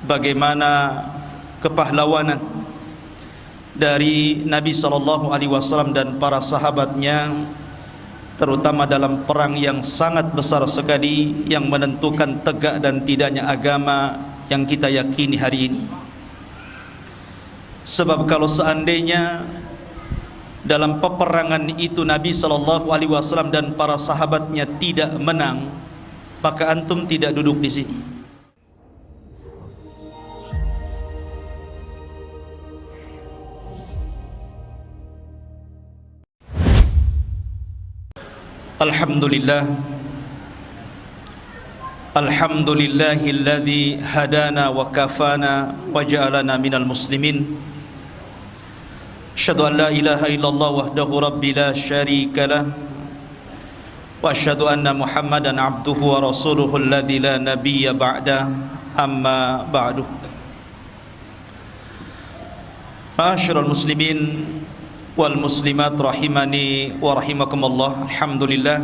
bagaimana kepahlawanan dari Nabi SAW dan para sahabatnya, terutama dalam perang yang sangat besar sekali yang menentukan tegak dan tidaknya agama yang kita yakini hari ini. Sebab kalau seandainya dalam peperangan itu Nabi SAW dan para sahabatnya tidak menang, maka antum tidak duduk di sini. Alhamdulillah, alhamdulillahilladzi hadana wa kafana wa ja'alana minal muslimin. Asyhadu an la ilaha illallah wahdahu rabbi la syarika lah, wa asyhadu anna Muhammadan abduhu wa rasuluhu alladzi la nabiyya ba'da, amma ba'du. Ma'asyiral muslimin wal muslimat rahimani wa rahimakumullah. Alhamdulillah.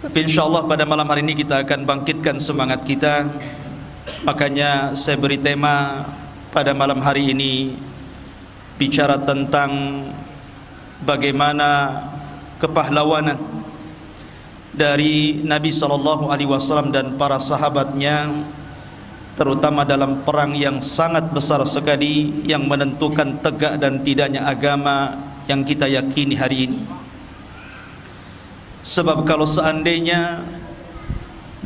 Tapi insyaallah pada malam hari ini kita akan bangkitkan semangat kita. Makanya saya beri tema pada malam hari ini bicara tentang bagaimana kepahlawanan dari Nabi SAW dan para sahabatnya, terutama dalam perang yang sangat besar sekali yang menentukan tegak dan tidaknya agama yang kita yakini hari ini. Sebab kalau seandainya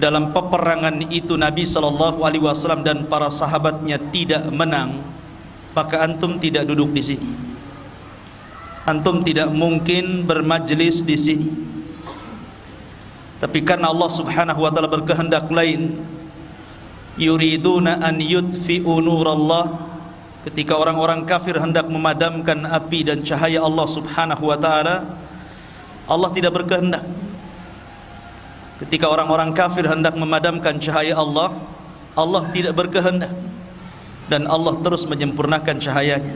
dalam peperangan itu Nabi SAW dan para sahabatnya tidak menang, maka antum tidak duduk di sini. Antum tidak mungkin bermajlis di sini. Tapi karena Allah Subhanahu wa taala berkehendak lain, yuriduna an yudfi'u nurallah, ketika orang-orang kafir hendak memadamkan api dan cahaya Allah Subhanahu wa taala, Allah tidak berkehendak. Ketika orang-orang kafir hendak memadamkan cahaya Allah, Allah tidak berkehendak, dan Allah terus menyempurnakan cahayanya.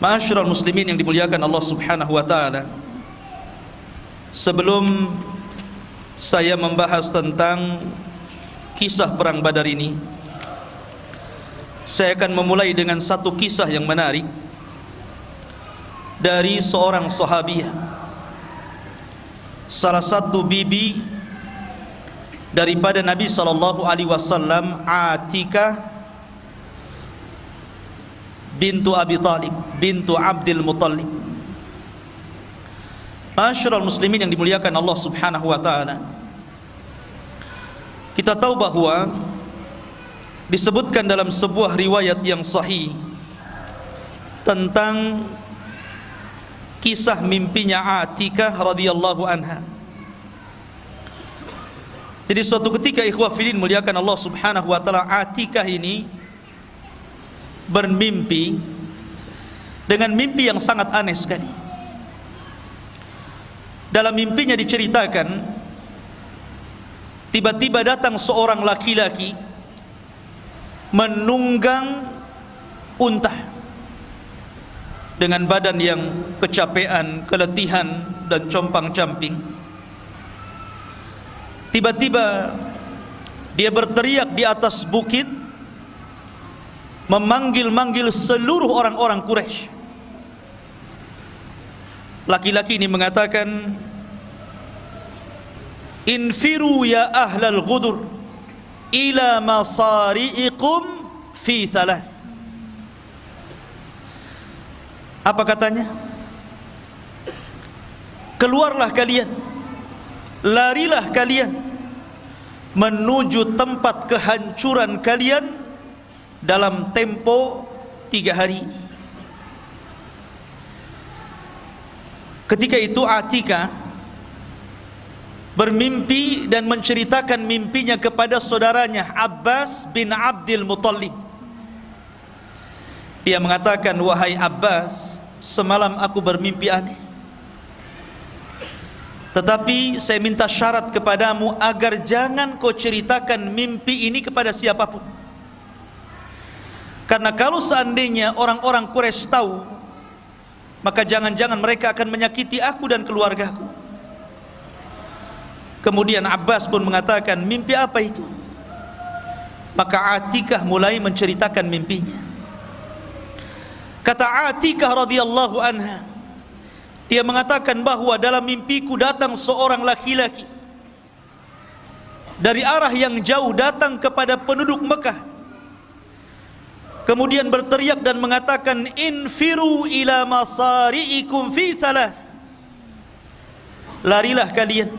Ma'asyiral muslimin yang dimuliakan Allah Subhanahu wa taala, sebelum saya membahas tentang kisah perang Badar ini, saya akan memulai dengan satu kisah yang menarik dari seorang sahabiah, salah satu bibi daripada Nabi SAW, Atikah bintu Abi Talib bintu Abdul Muttalib. Ma'asyiral muslimin yang dimuliakan Allah Subhanahu wa taala, kita tahu bahwa disebutkan dalam sebuah riwayat yang sahih tentang kisah mimpinya Atikah radhiyallahu anha. Jadi suatu ketika, ikhwah fillah muliakan Allah Subhanahu wa taala, Atikah ini bermimpi dengan mimpi yang sangat aneh sekali. Dalam mimpinya diceritakan, tiba-tiba datang seorang laki-laki menunggang unta dengan badan yang kecapean, keletihan dan compang-camping. Tiba-tiba dia berteriak di atas bukit, memanggil-manggil seluruh orang-orang Quraisy. Laki-laki ini mengatakan, infiru ya ahlal ghudur ila masari'ikum fi thalath. Apa katanya? Keluarlah kalian, larilah kalian menuju tempat kehancuran kalian dalam tempo 3 hari ini. Ketika itu Atikah bermimpi dan menceritakan mimpinya kepada saudaranya Abbas bin Abdul Muttalib. Dia mengatakan, wahai Abbas, semalam aku bermimpi aneh, tetapi saya minta syarat kepadamu agar jangan kau ceritakan mimpi ini kepada siapapun. Karena kalau seandainya orang-orang Quraisy tahu, maka jangan-jangan mereka akan menyakiti aku dan keluargaku. Kemudian Abbas pun mengatakan, mimpi apa itu? Maka Atikah mulai menceritakan mimpinya. Kata Atikah radhiyallahu anha, dia mengatakan bahwa dalam mimpiku datang seorang laki-laki dari arah yang jauh datang kepada penduduk Mekah, kemudian berteriak dan mengatakan, infiru ila masari'ikum fi thalath, larilah kalian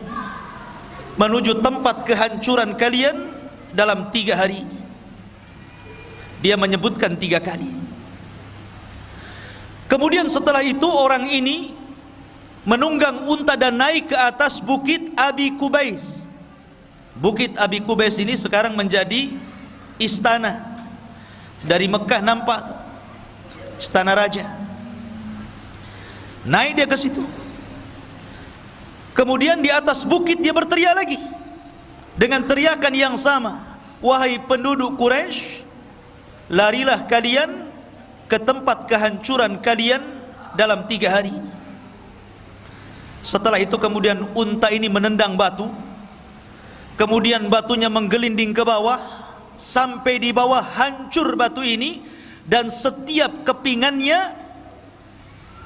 menuju tempat kehancuran kalian dalam 3 hari ini. Dia menyebutkan 3 kali. Kemudian setelah itu orang ini menunggang unta dan naik ke atas bukit Abi Kubais. Bukit Abi Kubais ini sekarang menjadi istana. Dari Mekah nampak istana raja. Naik dia ke situ. Kemudian di atas bukit dia berteriak lagi dengan teriakan yang sama, wahai penduduk Quraisy, larilah kalian ke tempat kehancuran kalian dalam 3 hari ini. Setelah itu kemudian unta ini menendang batu, kemudian batunya menggelinding ke bawah, sampai di bawah hancur batu ini, dan setiap kepingannya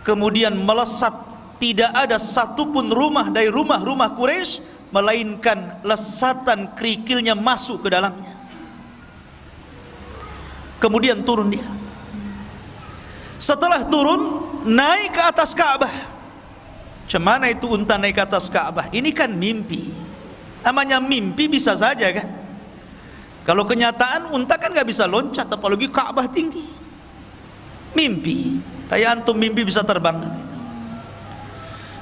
kemudian melesat. Tidak ada satupun rumah dari rumah-rumah Quraisy melainkan lesatan kerikilnya masuk ke dalamnya. Kemudian turun dia. Setelah turun, naik ke atas Ka'bah. Cemana itu unta naik ke atas Ka'bah? Ini kan mimpi. Namanya mimpi bisa saja kan. Kalau kenyataan unta kan gak bisa loncat, apalagi Ka'bah tinggi. Mimpi. Kayak antum mimpi bisa terbang.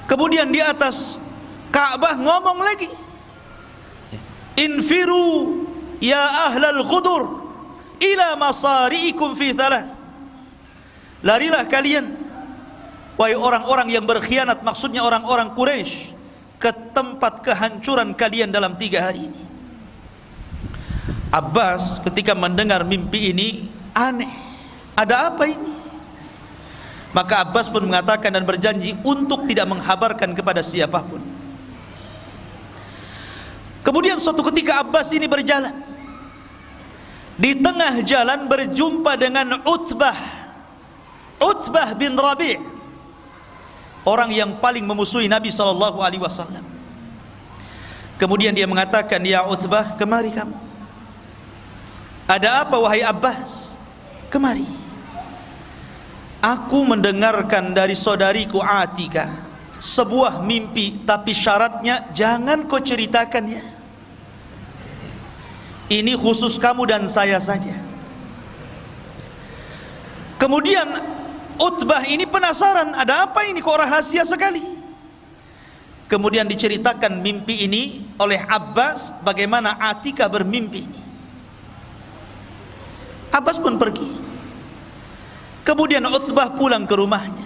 Kemudian di atas Ka'bah ngomong lagi, infiru ya ahlal qudur ila masari'ikum fi thalath, larilah kalian wahai orang-orang yang berkhianat, maksudnya orang-orang Quraisy, ke tempat kehancuran kalian dalam 3 hari ini. Abbas ketika mendengar mimpi ini aneh, ada apa ini? Maka Abbas pun mengatakan dan berjanji untuk tidak menghabarkan kepada siapapun. Kemudian suatu ketika Abbas ini berjalan, di tengah jalan berjumpa dengan Utbah bin Rabi', orang yang paling memusuhi Nabi SAW. Kemudian dia mengatakan, ya Utbah, kemari kamu. Ada apa wahai Abbas? Kemari. Aku mendengarkan dari saudariku Atika sebuah mimpi, tapi syaratnya jangan kau ceritakan ya. Ini khusus kamu dan saya saja. Kemudian Utbah ini penasaran, ada apa ini kok rahasia sekali. Kemudian diceritakan mimpi ini oleh Abbas, bagaimana Atika bermimpi ini. Abbas pun pergi. Kemudian Utbah pulang ke rumahnya.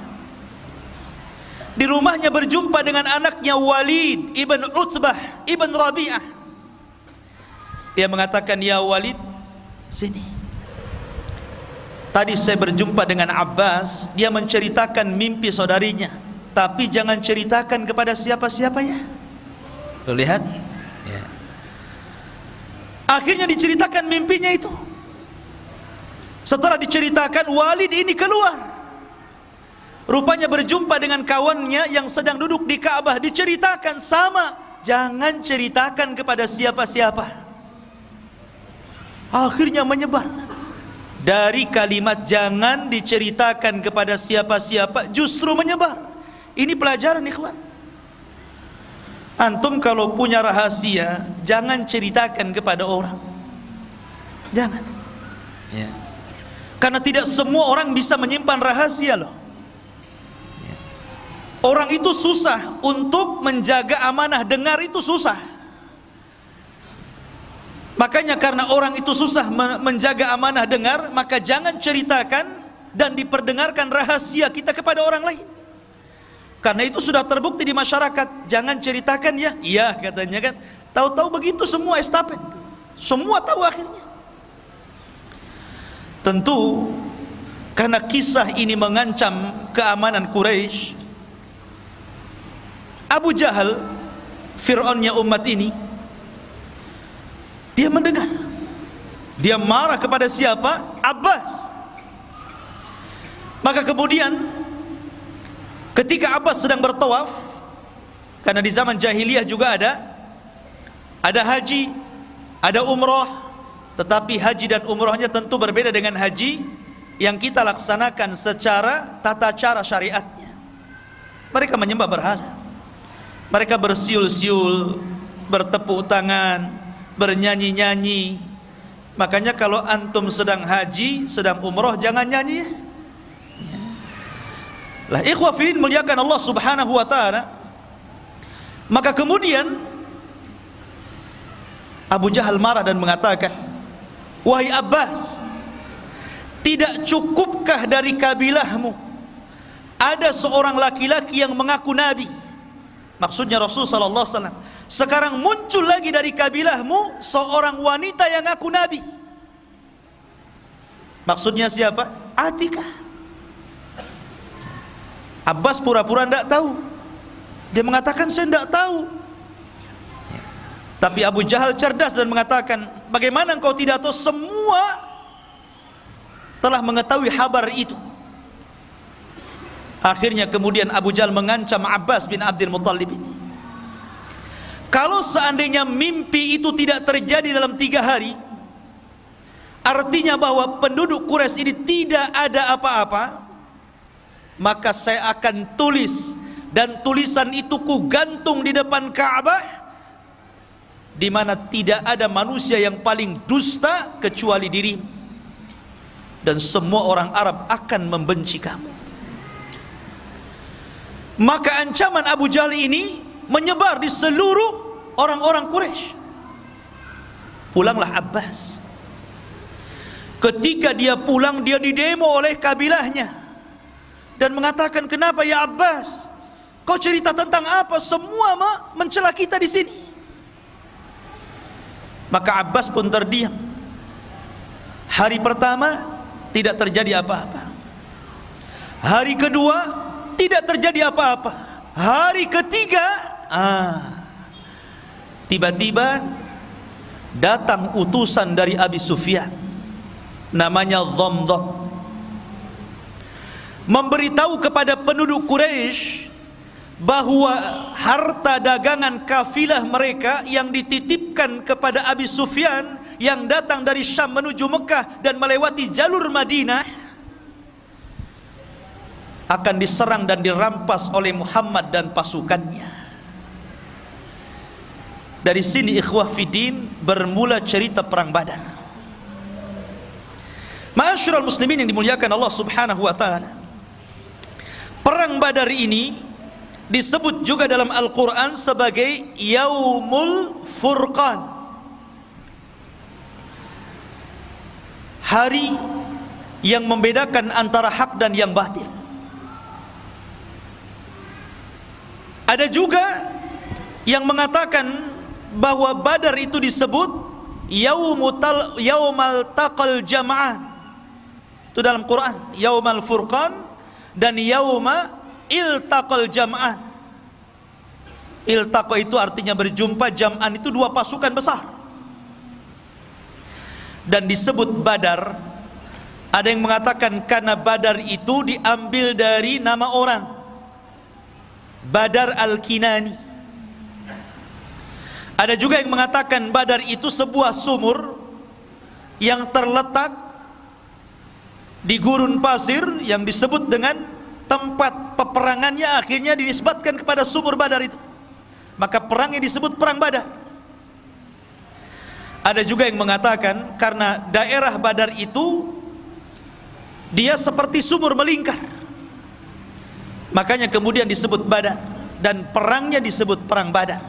Di rumahnya berjumpa dengan anaknya Walid ibn Utbah ibn Rabi'ah. Dia mengatakan, ya Walid, sini. Tadi saya berjumpa dengan Abbas, dia menceritakan mimpi saudarinya, tapi jangan ceritakan kepada siapa-siapa ya. Tuh lihat ya. Akhirnya diceritakan mimpinya itu. Setelah diceritakan, Walid ini keluar. Rupanya berjumpa dengan kawannya yang sedang duduk di Ka'bah. Diceritakan sama, jangan ceritakan kepada siapa-siapa. Akhirnya menyebar. Dari kalimat jangan diceritakan kepada siapa-siapa, justru menyebar. Ini pelajaran ikhwan. Antum kalau punya rahasia, jangan ceritakan kepada orang. Jangan ya. Karena tidak semua orang bisa menyimpan rahasia loh. Orang itu susah untuk menjaga amanah dengar, itu susah. Makanya karena orang itu susah menjaga amanah dengar, maka jangan ceritakan dan diperdengarkan rahasia kita kepada orang lain. Karena itu sudah terbukti di masyarakat, jangan ceritakan ya. Iya katanya kan. Tahu-tahu begitu semua estafet. Semua tahu akhirnya. Tentu karena kisah ini mengancam keamanan Quraisy, Abu Jahal, Fir'aunnya umat ini, dia mendengar Dia marah kepada siapa? Abbas. Maka kemudian ketika Abbas sedang bertawaf, karena di zaman jahiliyah juga ada haji, ada umroh, tetapi haji dan umrohnya tentu berbeda dengan haji yang kita laksanakan secara tata cara syariatnya. Mereka menyembah berhala, mereka bersiul-siul, bertepuk tangan, bernyanyi-nyanyi. Makanya kalau antum sedang haji, sedang umroh, jangan nyanyi. Lah ikhwah fillah muliakan Allah Subhanahu wa taala. Maka kemudian Abu Jahal marah dan mengatakan, "Wahai Abbas, tidak cukupkah dari kabilahmu ada seorang laki-laki yang mengaku nabi?" Maksudnya Rasul sallallahu alaihi wasallam. Sekarang muncul lagi dari kabilahmu seorang wanita yang ngaku nabi. Maksudnya siapa? Atikah. Abbas pura-pura tidak tahu. Dia mengatakan saya tidak tahu. Tapi Abu Jahal cerdas dan mengatakan, bagaimana engkau tidak tahu? Semua telah mengetahui kabar itu. Akhirnya kemudian Abu Jahal mengancam Abbas bin Abdul Muttalib ini. Kalau seandainya mimpi itu tidak terjadi dalam 3 hari, artinya bahwa penduduk Quraisy ini tidak ada apa-apa, maka saya akan tulis, dan tulisan itu ku gantung di depan Ka'bah, di mana tidak ada manusia yang paling dusta kecuali dirimu, dan semua orang Arab akan membenci kamu. Maka ancaman Abu Jahal ini menyebar di seluruh orang-orang Quraisy. Pulanglah Abbas. Ketika dia pulang, dia didemo oleh kabilahnya dan mengatakan, kenapa ya Abbas? Kau cerita tentang apa? Semua mencela kita di sini. Maka Abbas pun terdiam. Hari pertama tidak terjadi apa-apa. Hari kedua tidak terjadi apa-apa. Hari ketiga, tiba-tiba datang utusan dari Abi Sufyan, namanya Dhamdham, memberitahu kepada penduduk Quraisy bahwa harta dagangan kafilah mereka yang dititipkan kepada Abi Sufyan yang datang dari Syam menuju Mekah dan melewati jalur Madinah akan diserang dan dirampas oleh Muhammad dan pasukannya. Dari sini ikhwah fiddin bermula cerita perang Badar. Ma'asyiral muslimin yang dimuliakan Allah Subhanahu wa taala, perang Badar ini disebut juga dalam Al-Quran sebagai Yaumul Furqan, hari yang membedakan antara hak dan yang batil. Ada juga yang mengatakan bahwa Badar itu disebut Yaumal Taqal Jam'an, itu dalam Quran, Yaumal Furqan dan Yauma Iltaqal Jam'an. Iltaqa itu artinya berjumpa, Jam'an itu 2 pasukan besar. Dan disebut Badar, ada yang mengatakan karena Badar itu diambil dari nama orang, Badar Al-Kinani. Ada juga yang mengatakan Badar itu sebuah sumur yang terletak di gurun pasir yang disebut dengan tempat peperangannya, akhirnya dinisbatkan kepada sumur Badar itu. Maka perangnya disebut perang Badar. Ada juga yang mengatakan karena daerah Badar itu dia seperti sumur melingkar, makanya kemudian disebut Badar, dan perangnya disebut perang Badar.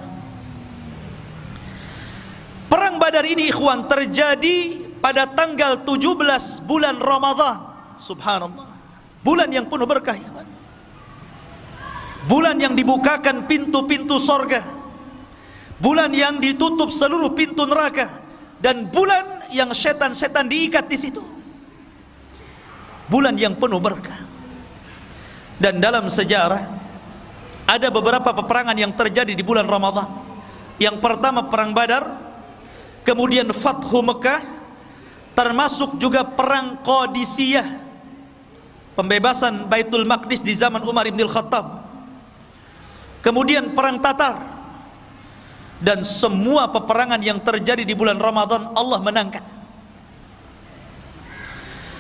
Perang Badar ini ikhwan terjadi pada tanggal 17 bulan Ramadan. Subhanallah, bulan yang penuh berkah, ikhwan. Bulan yang dibukakan pintu-pintu sorga, bulan yang ditutup seluruh pintu neraka, dan bulan yang setan-setan diikat di situ. Bulan yang penuh berkah. Dan dalam sejarah ada beberapa peperangan yang terjadi di bulan Ramadan. Yang pertama perang Badar, kemudian Fathu Mekah, termasuk juga perang Qadisiyah, pembebasan Baitul Maqdis di zaman Umar ibn Khattab, kemudian perang Tatar, dan semua peperangan yang terjadi di bulan Ramadan Allah menangkan.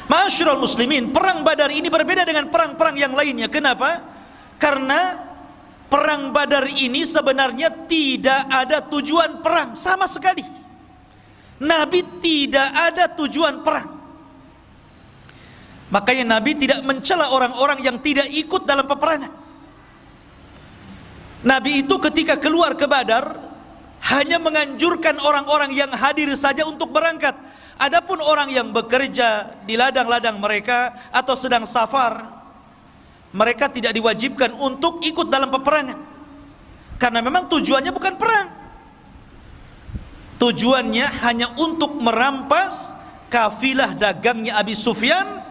Ma'asyiral muslimin, perang Badar ini berbeda dengan perang-perang yang lainnya. Kenapa? Karena perang Badar ini sebenarnya tidak ada tujuan perang sama sekali. Nabi tidak ada tujuan perang. Makanya Nabi tidak mencela orang-orang yang tidak ikut dalam peperangan. Nabi itu ketika keluar ke Badar hanya menganjurkan orang-orang yang hadir saja untuk berangkat. Adapun orang yang bekerja di ladang-ladang mereka atau sedang safar, mereka tidak diwajibkan untuk ikut dalam peperangan, karena memang tujuannya bukan perang. Tujuannya hanya untuk merampas kafilah dagangnya Abi Sufyan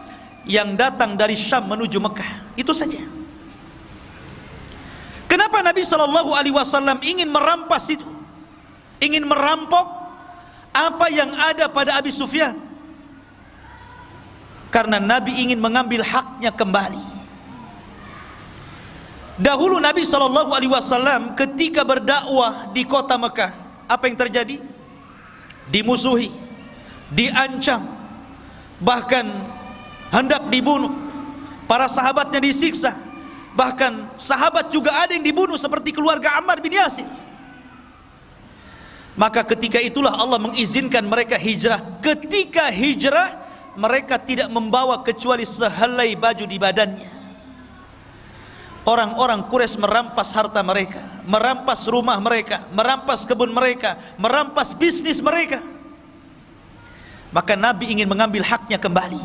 yang datang dari Syam menuju Mekah. Itu saja. Kenapa Nabi SAW ingin merampas itu, ingin merampok apa yang ada pada Abi Sufyan? Karena Nabi ingin mengambil haknya kembali. Dahulu Nabi SAW ketika berdakwah di kota Mekah, apa yang terjadi? Dimusuhi, diancam, bahkan hendak dibunuh. Para sahabatnya disiksa, bahkan sahabat juga ada yang dibunuh seperti keluarga Ammar bin Yasir. Maka ketika itulah Allah mengizinkan mereka hijrah. Ketika hijrah, mereka tidak membawa kecuali sehelai baju di badannya. Orang-orang Quraisy merampas harta mereka, merampas rumah mereka, merampas kebun mereka, merampas bisnis mereka. Maka Nabi ingin mengambil haknya kembali.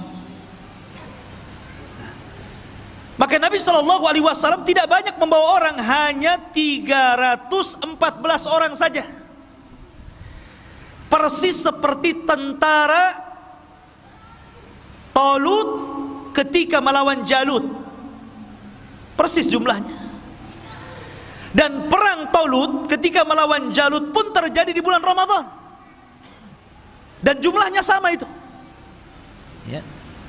Maka Nabi SAW tidak banyak membawa orang, hanya 314 orang saja. Persis seperti tentara Talut ketika melawan Jalut, persis jumlahnya. Dan perang Talut ketika melawan Jalut pun terjadi di bulan Ramadan, dan jumlahnya sama itu ya.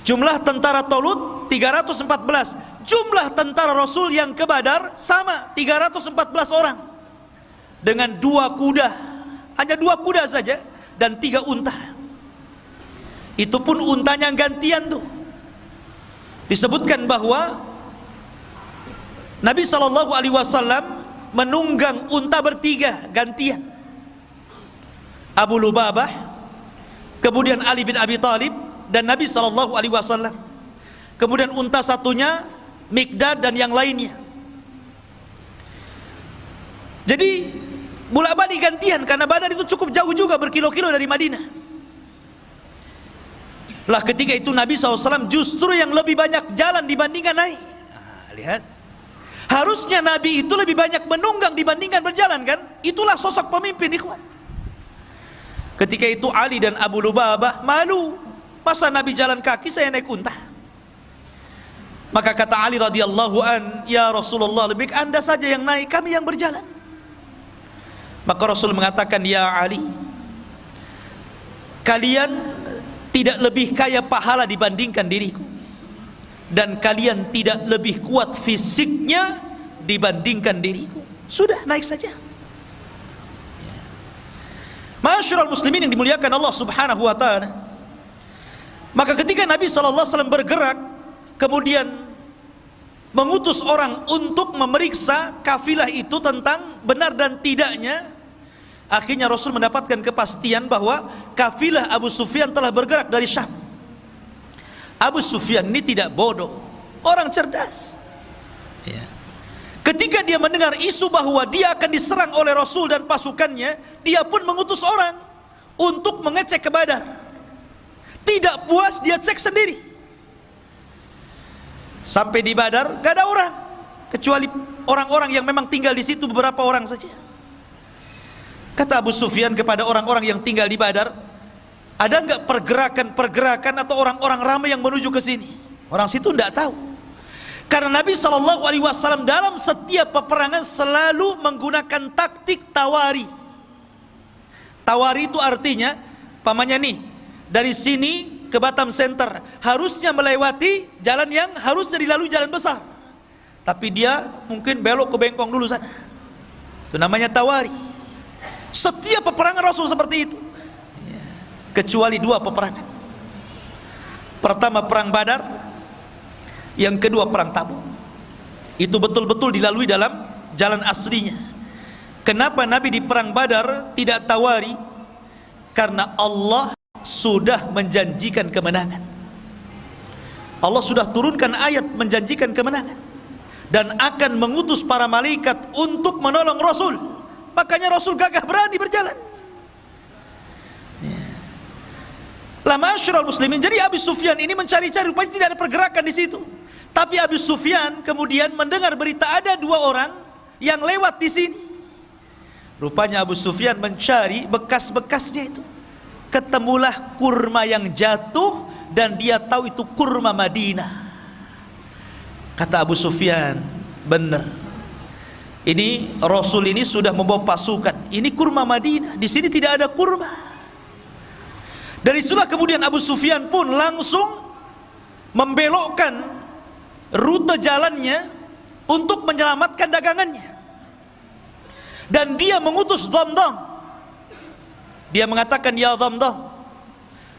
Jumlah tentara Talut 314, jumlah tentara Rasul yang ke Badar sama 314 orang, dengan 2 kuda, hanya 2 kuda saja, dan 3 unta. Itu pun untanya gantian tuh. Disebutkan bahwa Nabi SAW menunggang unta bertiga gantian. Abu Lubabah, kemudian Ali bin Abi Thalib, dan Nabi SAW. Kemudian unta satunya Mikdad dan yang lainnya. Jadi bolak-balik gantian, karena Badar itu cukup jauh juga, berkilo-kilo dari Madinah. Lah ketika itu Nabi SAW justru yang lebih banyak jalan dibandingkan naik. Lihat, harusnya Nabi itu lebih banyak menunggang dibandingkan berjalan, kan? Itulah sosok pemimpin, ikhwan. Ketika itu Ali dan Abu Lubabah malu, masa Nabi jalan kaki, saya naik unta. Maka kata Ali radhiyallahu an, ya Rasulullah, lebih baik Anda saja yang naik, kami yang berjalan. Maka Rasul mengatakan, ya Ali, kalian tidak lebih kaya pahala dibandingkan diriku, dan kalian tidak lebih kuat fisiknya dibandingkan diriku. Sudah, naik saja. Ma'asyiral muslimin yang dimuliakan Allah Subhanahu wa ta'ala. Maka ketika Nabi SAW bergerak, kemudian mengutus orang untuk memeriksa kafilah itu tentang benar dan tidaknya, akhirnya Rasul mendapatkan kepastian bahwa kafilah Abu Sufyan telah bergerak dari Syam. Abu Sufyan ini tidak bodoh, orang cerdas ya. Ketika dia mendengar isu bahwa dia akan diserang oleh Rasul dan pasukannya, dia pun mengutus orang untuk mengecek ke Badar. Tidak puas, dia cek sendiri. Sampai di Badar gak ada orang, kecuali orang-orang yang memang tinggal di situ, beberapa orang saja. Kata Abu Sufyan kepada orang-orang yang tinggal di Badar, ada nggak pergerakan-pergerakan atau orang-orang ramai yang menuju ke sini? Orang situ tidak tahu, karena Nabi SAW dalam setiap peperangan selalu menggunakan taktik tawari. Tawari itu artinya, pamannya nih, dari sini ke Batam Center, harusnya melewati jalan yang harusnya dilalui jalan besar, tapi dia mungkin belok ke Bengkong dulu sana. Itu namanya tawari. Setiap peperangan Rasul seperti itu, kecuali 2 peperangan. Pertama perang Badar, yang kedua perang Tabuk. Itu betul-betul dilalui dalam jalan aslinya. Kenapa Nabi di perang Badar tidak tawari? Karena Allah sudah menjanjikan kemenangan. Allah sudah turunkan ayat menjanjikan kemenangan dan akan mengutus para malaikat untuk menolong Rasul. Makanya Rasul gagah berani berjalan. La masyarul muslimin. Jadi Abu Sufyan ini mencari-cari, rupanya tidak ada pergerakan di situ. Tapi Abu Sufyan kemudian mendengar berita ada 2 orang yang lewat di sini. Rupanya Abu Sufyan mencari bekas-bekasnya itu. Ketemulah kurma yang jatuh dan dia tahu itu kurma Madinah. Kata Abu Sufyan, benar. Ini Rasul ini sudah membawa pasukan. Ini kurma Madinah. Di sini tidak ada kurma. Dari situlah kemudian Abu Sufyan pun langsung membelokkan rute jalannya untuk menyelamatkan dagangannya. Dan dia mengutus Dhamdham. Dia mengatakan, ya Dhamdham,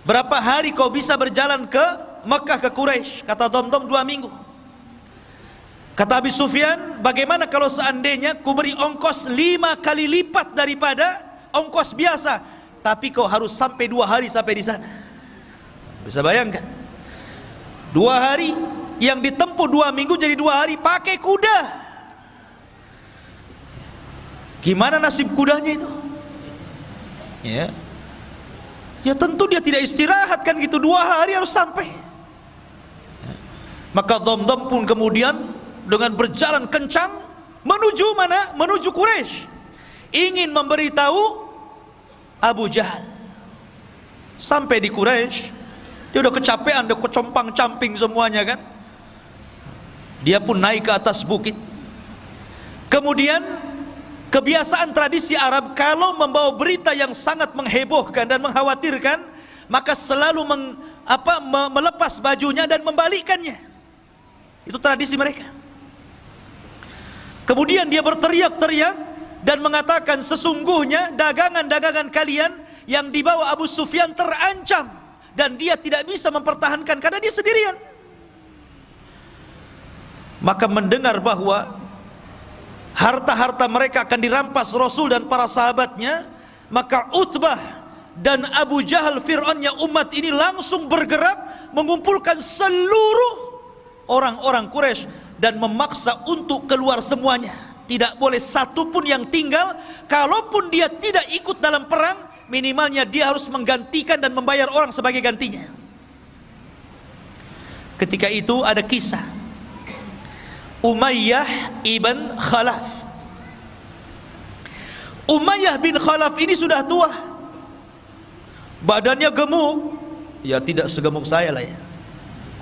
berapa hari kau bisa berjalan ke Mekah, ke Quraisy? Kata Dhamdham, 2 minggu. Kata Abu Sufyan, bagaimana kalau seandainya ku beri ongkos 5 kali lipat daripada ongkos biasa, tapi kau harus sampai 2 hari sampai di sana. Bisa bayangkan, 2 hari yang ditempuh 2 minggu jadi 2 hari pakai kuda. Gimana nasib kudanya itu? Ya tentu dia tidak istirahat kan gitu, 2 hari harus sampai. Maka Dhamdham pun kemudian dengan berjalan kencang menuju mana? Menuju Quraisy, ingin memberitahu Abu Jahal. Sampai di Quraisy, dia udah kecapean, udah kecompang-camping semuanya kan. Dia pun naik ke atas bukit. Kemudian kebiasaan tradisi Arab, kalau membawa berita yang sangat menghebohkan dan mengkhawatirkan, maka selalu melepas bajunya dan membalikkannya. Itu tradisi mereka. Kemudian dia berteriak-teriak dan mengatakan, sesungguhnya dagangan-dagangan kalian yang dibawa Abu Sufyan terancam dan dia tidak bisa mempertahankan karena dia sendirian. Maka mendengar bahwa harta-harta mereka akan dirampas Rasul dan para sahabatnya, maka Utbah dan Abu Jahal, Fir'aunnya umat ini, langsung bergerak mengumpulkan seluruh orang-orang Quraisy dan memaksa untuk keluar semuanya. Tidak boleh satu pun yang tinggal. Kalaupun dia tidak ikut dalam perang, minimalnya dia harus menggantikan dan membayar orang sebagai gantinya. Ketika itu ada kisah Umayyah ibn Khalaf. Umayyah bin Khalaf ini sudah tua, badannya gemuk. Ya tidak segemuk saya lah ya,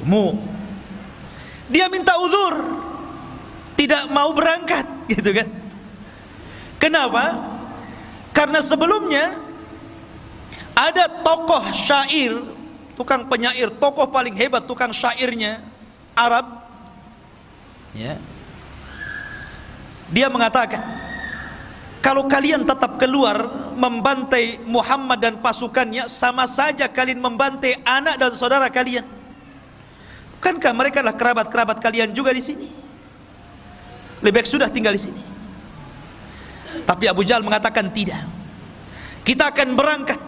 gemuk. Dia minta uzur, tidak mau berangkat gitu kan. Kenapa? Karena sebelumnya ada tokoh syair, tukang penyair, tokoh paling hebat, tukang syairnya Arab ya. Dia mengatakan, kalau kalian tetap keluar membantai Muhammad dan pasukannya, sama saja kalian membantai anak dan saudara kalian. Bukankah mereka adalah kerabat-kerabat kalian juga di sini? Lebih baik sudah tinggal di sini. Tapi Abu Jahal mengatakan tidak. Kita akan berangkat,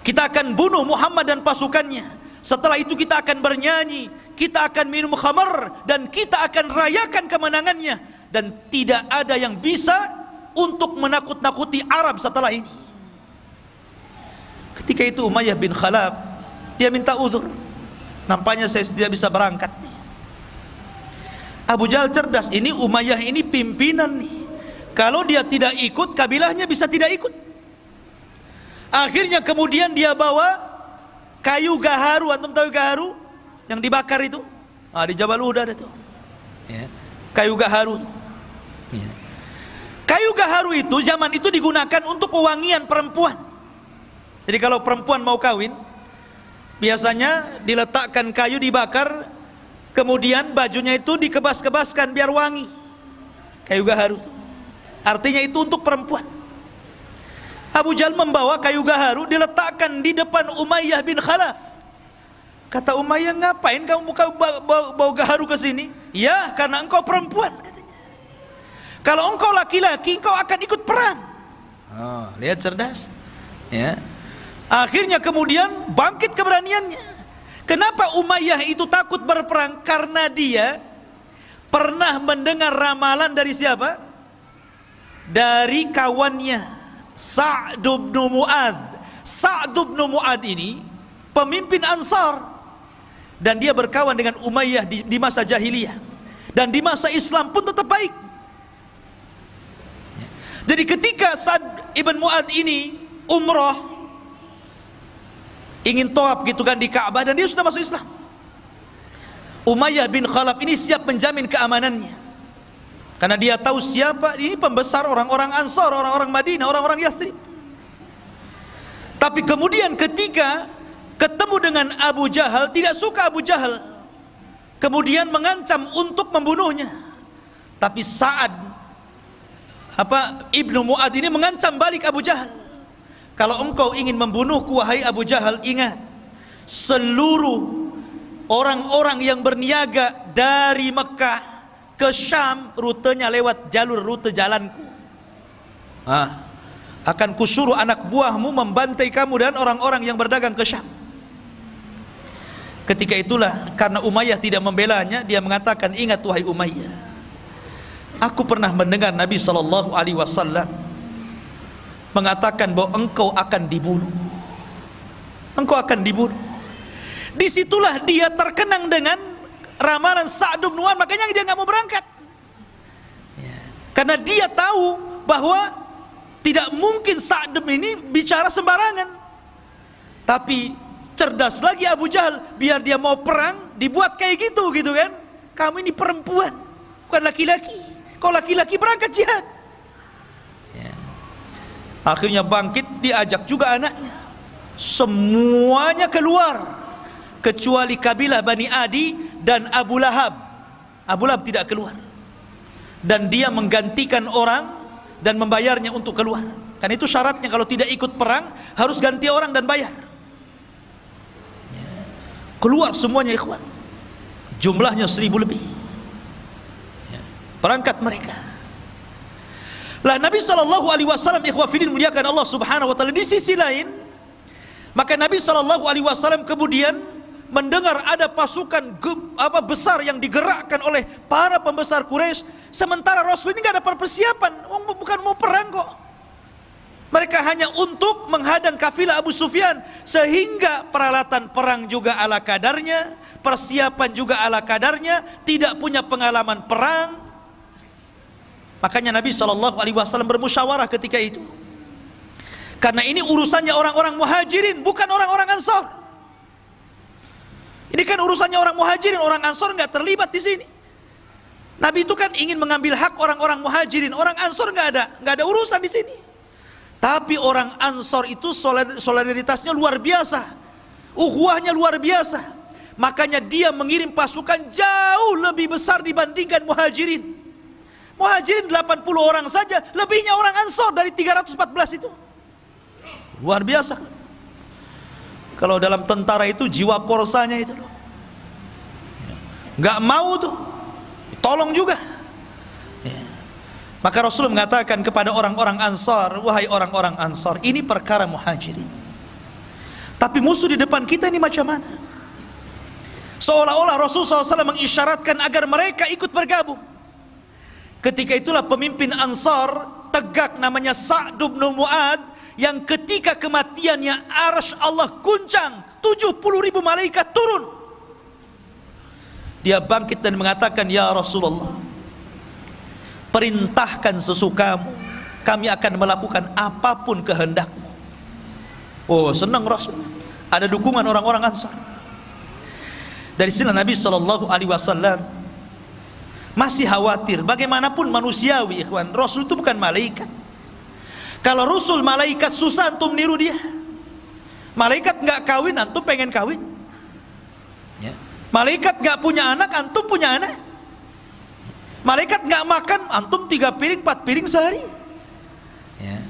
kita akan bunuh Muhammad dan pasukannya. Setelah itu kita akan bernyanyi, kita akan minum khamar, dan kita akan rayakan kemenangannya. Dan tidak ada yang bisa untuk menakut-nakuti Arab setelah ini. Ketika itu Umayyah bin Khalaf, dia minta uzur. Nampaknya saya tidak bisa berangkat nih. Abu Jahal cerdas, ini Umayyah ini pimpinan nih. Kalau dia tidak ikut, kabilahnya bisa tidak ikut. Akhirnya kemudian dia bawa kayu gaharu. Antum tahu gaharu? Yang dibakar itu, di Jabal Uhud ada tuh ya, kayu gaharu ya. Kayu gaharu itu zaman itu digunakan untuk pewangian perempuan. Jadi kalau perempuan mau kawin, biasanya diletakkan kayu, dibakar, kemudian bajunya itu dikebas-kebaskan biar wangi. Kayu gaharu itu artinya itu untuk perempuan. Abu Jahal membawa kayu gaharu, diletakkan di depan Umayyah bin Khalaf. Kata Umayyah, ngapain kamu bawa gaharu ke sini? Ya, karena engkau perempuan, katanya. Kalau engkau laki-laki, engkau akan ikut perang. Oh, lihat cerdas. Ya. Akhirnya kemudian bangkit keberaniannya. Kenapa Umayyah itu takut berperang? Karena dia pernah mendengar ramalan dari siapa? Dari kawannya Sa'd bin Mu'adz. Sa'd bin Mu'adz ini pemimpin Ansar, dan dia berkawan dengan Umayyah di masa jahiliyah, dan di masa Islam pun tetap baik. Jadi ketika Sa'd ibn Mu'adz ini umrah, ingin tawaf gitu kan di Ka'bah, dan dia sudah masuk Islam, Umayyah bin Khalaf ini siap menjamin keamanannya. Karena dia tahu siapa ini pembesar orang-orang Ansar, orang-orang Madinah, orang-orang Yathrib. Tapi kemudian ketika ketemu dengan Abu Jahal, tidak suka Abu Jahal, kemudian mengancam untuk membunuhnya. Tapi Sa'ad Ibnu Mu'adz ini mengancam balik Abu Jahal, kalau engkau ingin membunuhku wahai Abu Jahal, ingat seluruh orang-orang yang berniaga dari Mekah ke Syam, rutenya lewat jalur rute jalanku. Akan kusuruh anak buahmu membantai kamu dan orang-orang yang berdagang ke Syam. Ketika itulah, karena Umayyah tidak membelanya, dia mengatakan, ingat wahai Umayyah, aku pernah mendengar Nabi SAW mengatakan bahwa engkau akan dibunuh. Engkau akan dibunuh. Disitulah dia terkenang dengan ramalan Sa'd bin Mu'adz, makanya dia nggak mau berangkat. Karena dia tahu bahwa tidak mungkin Sa'd ini bicara sembarangan. Tapi cerdas lagi Abu Jahal, biar dia mau perang dibuat kayak gitu kan. Kamu ini perempuan, bukan laki-laki. Kau laki-laki berangkat jihad. Akhirnya bangkit, diajak juga anaknya. Semuanya keluar kecuali kabilah Bani Adi dan Abu Lahab. Abu Lahab tidak keluar, dan dia menggantikan orang dan membayarnya untuk keluar. Kan itu syaratnya, kalau tidak ikut perang harus ganti orang dan bayar. Keluar semuanya ikhwan, jumlahnya 1000 lebih. Berangkat mereka. Lah Nabi SAW ikhwafidin muliakan Allah subhanahu wa ta'ala, di sisi lain maka Nabi SAW kemudian mendengar ada pasukan besar yang digerakkan oleh para pembesar Quraisy, sementara Rasul ini nggak ada persiapan, bukan mau perang kok. Mereka hanya untuk menghadang kafilah Abu Sufyan, sehingga peralatan perang juga ala kadarnya, persiapan juga ala kadarnya, tidak punya pengalaman perang. Makanya Nabi SAW bermusyawarah ketika itu, karena ini urusannya orang-orang muhajirin, bukan orang-orang Ansar. Ini kan urusannya orang muhajirin, orang Ansor nggak terlibat di sini. Nabi itu kan ingin mengambil hak orang-orang muhajirin, orang Ansor nggak ada urusan di sini. Tapi orang Ansor itu solidaritasnya luar biasa, ukhuwahnya luar biasa. Makanya dia mengirim pasukan jauh lebih besar dibandingkan muhajirin. Muhajirin 80 orang saja, lebihnya orang Ansor dari 314 itu. Luar biasa. Kalau dalam tentara itu jiwa korsanya itu loh, nggak mau tuh, tolong juga. Maka Rasul mengatakan kepada orang-orang Ansar, wahai orang-orang Ansar, ini perkara muhajirin, tapi musuh di depan kita ini macam mana? Seolah-olah Rasul SAW mengisyaratkan agar mereka ikut bergabung. Ketika itulah pemimpin Ansar tegak, namanya Sa'd bin Mu'adz, yang ketika kematiannya arsy Allah guncang, 70.000 malaikat turun. Dia bangkit dan mengatakan, ya Rasulullah, perintahkan sesukamu, kami akan melakukan apapun kehendakmu. Oh, senang Rasul, ada dukungan orang-orang Ansar. Dari sini Nabi SAW masih khawatir. Bagaimanapun manusiawi ikhwan, Rasul itu bukan malaikat. Kalau Rasul malaikat susah untuk meniru dia. Malaikat nggak kawin, antum pengen kawin. Ya. Malaikat nggak punya anak, antum punya anak. Malaikat nggak makan, antum 3 piring 4 piring sehari. Ya.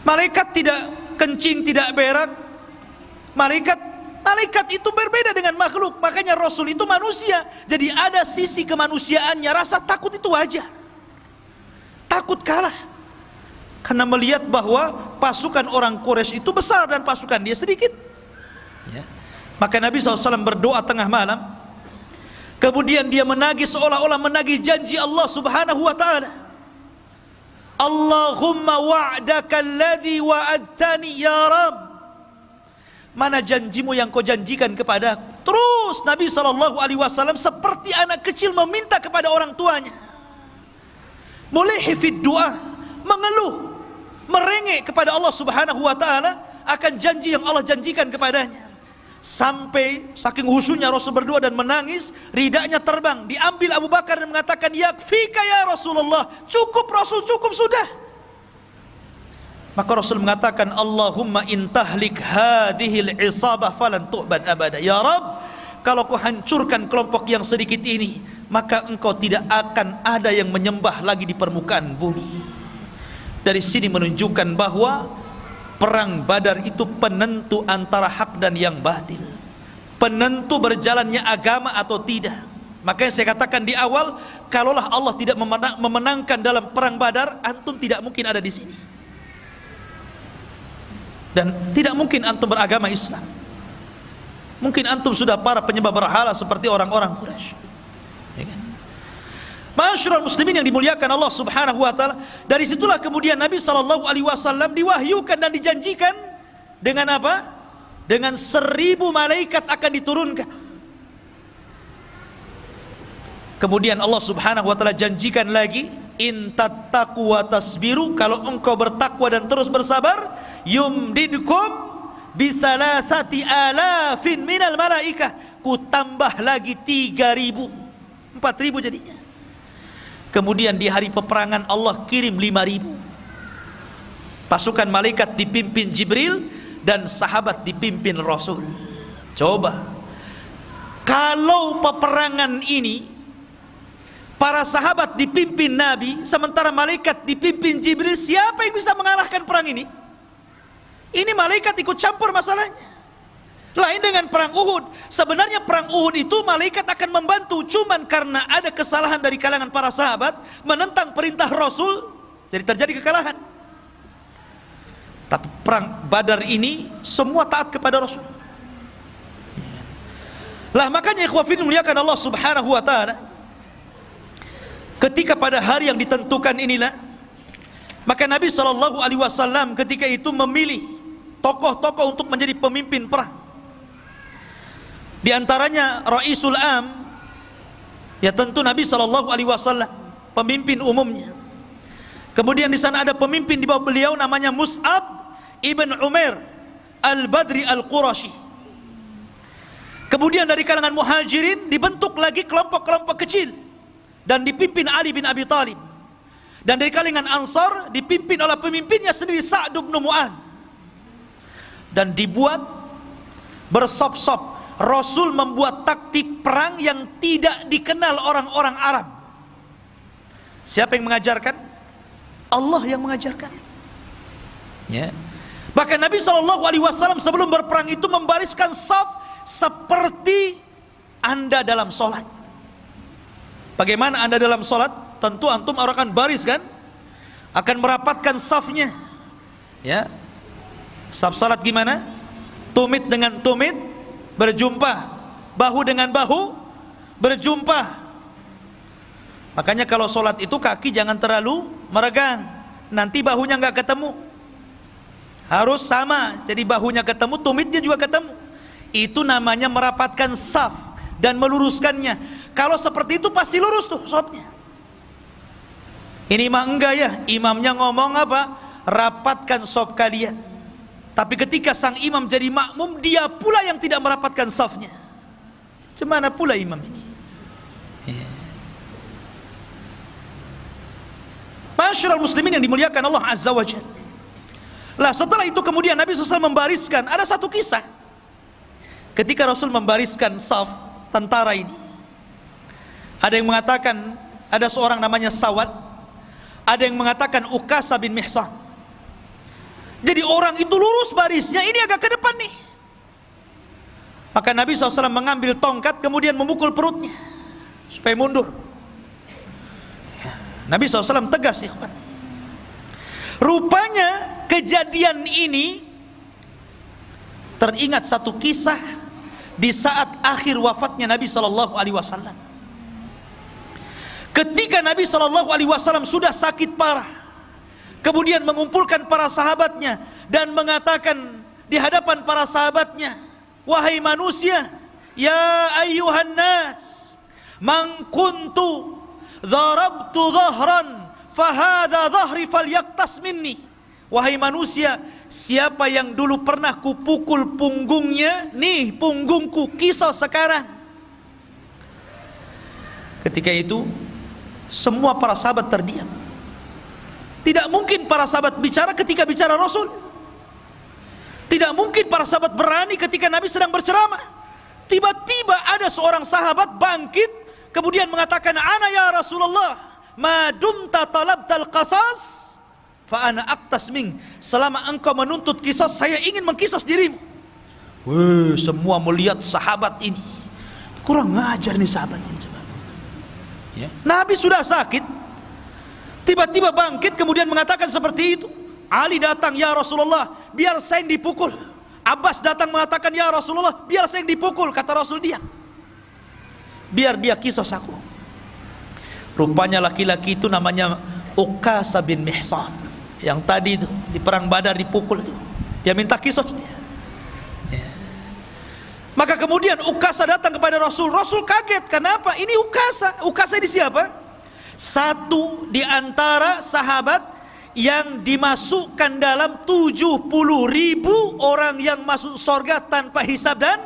Malaikat tidak kencing, tidak berak. Malaikat itu berbeda dengan makhluk. Makanya Rasul itu manusia. Jadi ada sisi kemanusiaannya. Rasa takut itu wajar. Takut kalah. Karena melihat bahwa pasukan orang Quraisy itu besar dan pasukan dia sedikit. Ya. Maka Nabi SAW berdoa tengah malam. Kemudian dia menagih, seolah-olah menagih janji Allah Subhanahu wa ta'ala. Allahumma wa'daka alladhi wa'adtani ya Rabb. Mana janjimu yang kau janjikan kepada aku? Terus Nabi SAW seperti anak kecil meminta kepada orang tuanya. Mulai hifid doa, mengeluh, merengek kepada Allah Subhanahu wa ta'ala akan janji yang Allah janjikan kepadanya. Sampai saking khusyuknya Rasul berdoa dan menangis, ridanya terbang, diambil Abu Bakar dan mengatakan, yakfika ya Rasulullah, cukup Rasul, cukup sudah. Maka Rasul mengatakan, Allahumma intahlik hadhil isabah falan tu'bad abada. Ya Rabb, kalau kau hancurkan kelompok yang sedikit ini, maka engkau tidak akan ada yang menyembah lagi di permukaan bumi. Dari sini menunjukkan bahwa perang Badar itu penentu antara hak dan yang batil, penentu berjalannya agama atau tidak. Makanya saya katakan di awal, kalaulah Allah tidak memenangkan dalam perang Badar, antum tidak mungkin ada di sini. Dan tidak mungkin antum beragama Islam. Mungkin antum sudah para penyembah berhala seperti orang-orang Quraisy. Ya kan? Ma'asyiral muslimin yang dimuliakan Allah Subhanahu wa taala, dari situlah kemudian Nabi sallallahu alaihi wasallam diwahyukan dan dijanjikan dengan apa? Dengan 1000 malaikat akan diturunkan. Kemudian Allah Subhanahu wa taala janjikan lagi, in tattaqu wa tasbiru, kalau engkau bertakwa dan terus bersabar, yumdidkum bisalasati alafin minal malaikah, ku tambah lagi 3000, 4000 jadinya. Kemudian di hari peperangan Allah kirim 5000 pasukan malaikat dipimpin Jibril dan sahabat dipimpin Rasul. Coba kalau peperangan ini para sahabat dipimpin Nabi sementara malaikat dipimpin Jibril, siapa yang bisa mengalahkan perang ini? Ini malaikat ikut campur masalahnya. Lain dengan perang Uhud. Sebenarnya perang Uhud itu malaikat akan membantu, cuman karena ada kesalahan dari kalangan para sahabat menentang perintah Rasul, jadi terjadi kekalahan. Tapi perang Badar ini semua taat kepada Rasul. Lah makanya ikhwah fillah muliakan Allah Subhanahu wa taala, ketika pada hari yang ditentukan inilah, maka Nabi SAW ketika itu memilih tokoh-tokoh untuk menjadi pemimpin perang. Di antaranya Raisul Am, ya tentu Nabi SAW, pemimpin umumnya. Kemudian di sana ada pemimpin di bawah beliau namanya Mus'ab ibn Umair al-Badri al-Qurashi. Kemudian dari kalangan muhajirin dibentuk lagi kelompok-kelompok kecil dan dipimpin Ali bin Abi Thalib. Dan dari kalangan Ansar dipimpin oleh pemimpinnya sendiri Sa'd bin Mu'adz. Dan dibuat bersop-sop. Rasul membuat taktik perang yang tidak dikenal orang-orang Arab. Siapa yang mengajarkan? Allah yang mengajarkan. Ya. Bahkan Nabi SAW sebelum berperang itu membariskan saf seperti Anda dalam sholat. Bagaimana Anda dalam sholat? Tentu antum akan baris kan? Akan merapatkan safnya. Ya. Saf salat gimana? Tumit dengan tumit berjumpa, bahu dengan bahu berjumpa. Makanya kalau sholat itu kaki jangan terlalu meregang, nanti bahunya nggak ketemu. Harus sama, jadi bahunya ketemu, tumitnya juga ketemu. Itu namanya merapatkan saf dan meluruskannya. Kalau seperti itu pasti lurus tuh safnya. Ini mah enggak ya, imamnya ngomong apa? Rapatkan saf kalian. Tapi ketika sang imam jadi makmum, dia pula yang tidak merapatkan safnya. Cemana pula imam ini? Ma'asyiral muslimin yang dimuliakan Allah Azza wa Jalla. Lah setelah itu kemudian Nabi SAW membariskan, ada satu kisah ketika Rasul membariskan saf tentara ini. Ada yang mengatakan ada seorang namanya Sawad, ada yang mengatakan Ukasa bin Mihsan. Jadi orang itu lurus barisnya, ini agak ke depan nih. Maka Nabi SAW mengambil tongkat kemudian memukul perutnya supaya mundur. Nabi SAW tegas, ikhwan. Rupanya kejadian ini teringat satu kisah di saat akhir wafatnya Nabi SAW. Ketika Nabi SAW sudah sakit parah, kemudian mengumpulkan para sahabatnya dan mengatakan di hadapan para sahabatnya, wahai manusia, ya ayyuhan nas, man kuntu dharabtu dhahran fahadha dhahri falyaqtas minni. Wahai manusia, siapa yang dulu pernah kupukul punggungnya, nih punggungku, kisah sekarang. Ketika itu semua para sahabat terdiam. Tidak mungkin para sahabat bicara ketika bicara Rasul. Tidak mungkin para sahabat berani ketika Nabi sedang berceramah. Tiba-tiba ada seorang sahabat bangkit kemudian mengatakan, ana ya Rasulullah, ma dumta talabtal qasas fa ana aqtas ming. Selama engkau menuntut kisos, saya ingin mengkisos dirimu. Wih, semua melihat sahabat ini. Kurang ngajar nih sahabat ini. Ya. Nabi sudah sakit, tiba-tiba bangkit kemudian mengatakan seperti itu. Ali datang, ya Rasulullah, biar saya yang dipukul. Abbas datang mengatakan, ya Rasulullah, biar saya yang dipukul. Kata Rasul, diam, biar dia kisos aku. Rupanya laki-laki itu namanya Ukasa bin Mihsan, yang tadi itu di perang Badar dipukul itu. Dia minta kisos dia. Ya. Maka kemudian Ukasa datang kepada Rasul. Rasul kaget, kenapa? Ini Ukasa. Ukasa ini siapa? Satu di antara sahabat yang dimasukkan dalam 70.000 orang yang masuk surga tanpa hisab dan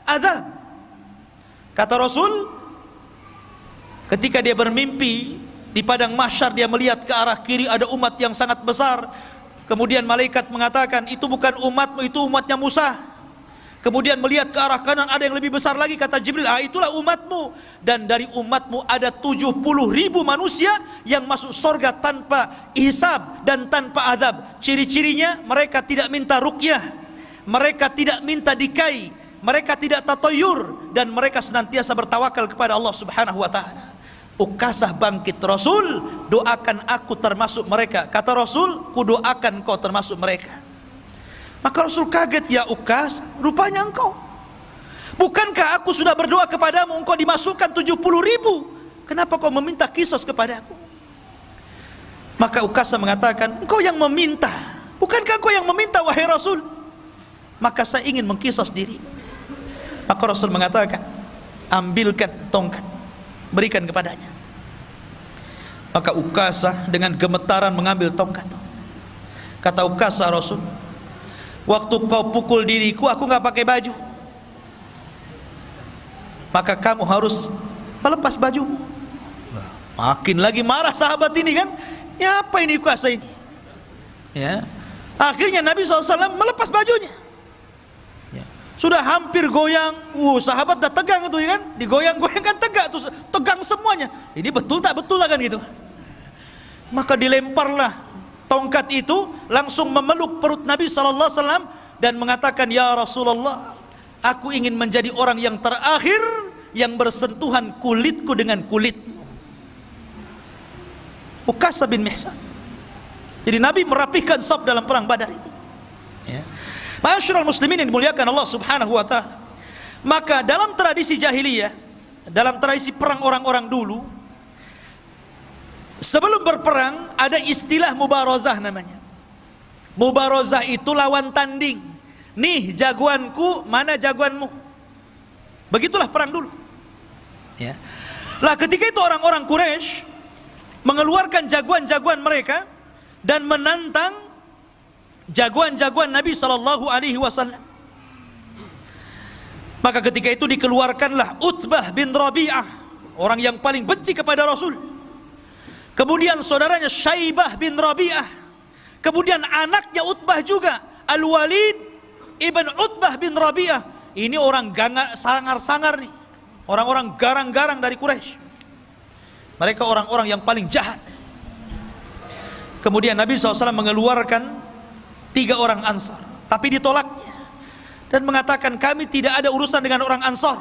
azab. Kata Rasul, ketika dia bermimpi di padang mahsyar, dia melihat ke arah kiri ada umat yang sangat besar. Kemudian malaikat mengatakan, itu bukan umatmu, itu umatnya Musa. Kemudian melihat ke arah kanan ada yang lebih besar lagi, kata Jibril, itulah umatmu. Dan dari umatmu ada 70.000 manusia yang masuk surga tanpa hisab dan tanpa azab. Ciri-cirinya, mereka tidak minta ruqyah, mereka tidak minta dikai, mereka tidak tatoyur, dan mereka senantiasa bertawakal kepada Allah Subhanahu wa ta'ala. Ukasah bangkit, Rasul, doakan aku termasuk mereka. Kata Rasul, ku doakan kau termasuk mereka. Maka Rasul kaget, ya Ukasah, rupanya engkau. Bukankah aku sudah berdoa kepadamu, engkau dimasukkan 70.000? Kenapa kau meminta kisos kepadaku? Maka Ukasah mengatakan, engkau yang meminta. Bukankah engkau yang meminta, wahai Rasul? Maka saya ingin mengkisos diri. Maka Rasul mengatakan, ambilkan tongkat, berikan kepadanya. Maka Ukasah dengan gemetaran mengambil tongkat. Kata Ukasah, Rasul, waktu kau pukul diriku, aku nggak pakai baju, maka kamu harus melepas bajumu. Makin lagi marah sahabat ini kan, ya apa ini Ukasah ini? Ya, akhirnya Nabi SAW melepas bajunya. Ya. Sudah hampir goyang, sahabat dah tegang itu ya kan, digoyang-goyang kan tegang semuanya. Ini betul tak betul lah kan gitu. Maka dilemparlah tongkat itu, langsung memeluk perut Nabi SAW dan mengatakan, ya Rasulullah, aku ingin menjadi orang yang terakhir yang bersentuhan kulitku dengan kulitmu. Ukasah bin Mihsan. Jadi Nabi merapihkan saf dalam perang Badar itu. Ya. Ma'asyiral muslimin yang dimuliakan Allah Subhanahu wa ta'ala. Maka dalam tradisi jahiliyah, dalam tradisi perang orang-orang dulu, sebelum berperang ada istilah mubarazah namanya. Mubarazah itu lawan tanding. Nih jagoanku, mana jagoanmu. Begitulah perang dulu. Ya. Lah ketika itu orang-orang Quraisy mengeluarkan jagoan-jagoan mereka dan menantang jagoan-jagoan Nabi SAW. Maka ketika itu dikeluarkanlah Utbah bin Rabi'ah, orang yang paling benci kepada Rasul. Kemudian saudaranya Syaibah bin Rabi'ah. Kemudian anaknya Utbah juga, Al-Walid ibn Utbah bin Rabi'ah. Ini orang sangar-sangar nih, orang-orang garang-garang dari Quraisy. Mereka orang-orang yang paling jahat. Kemudian Nabi SAW mengeluarkan 3 orang Ansar, tapi ditolaknya dan mengatakan, kami tidak ada urusan dengan orang Ansar.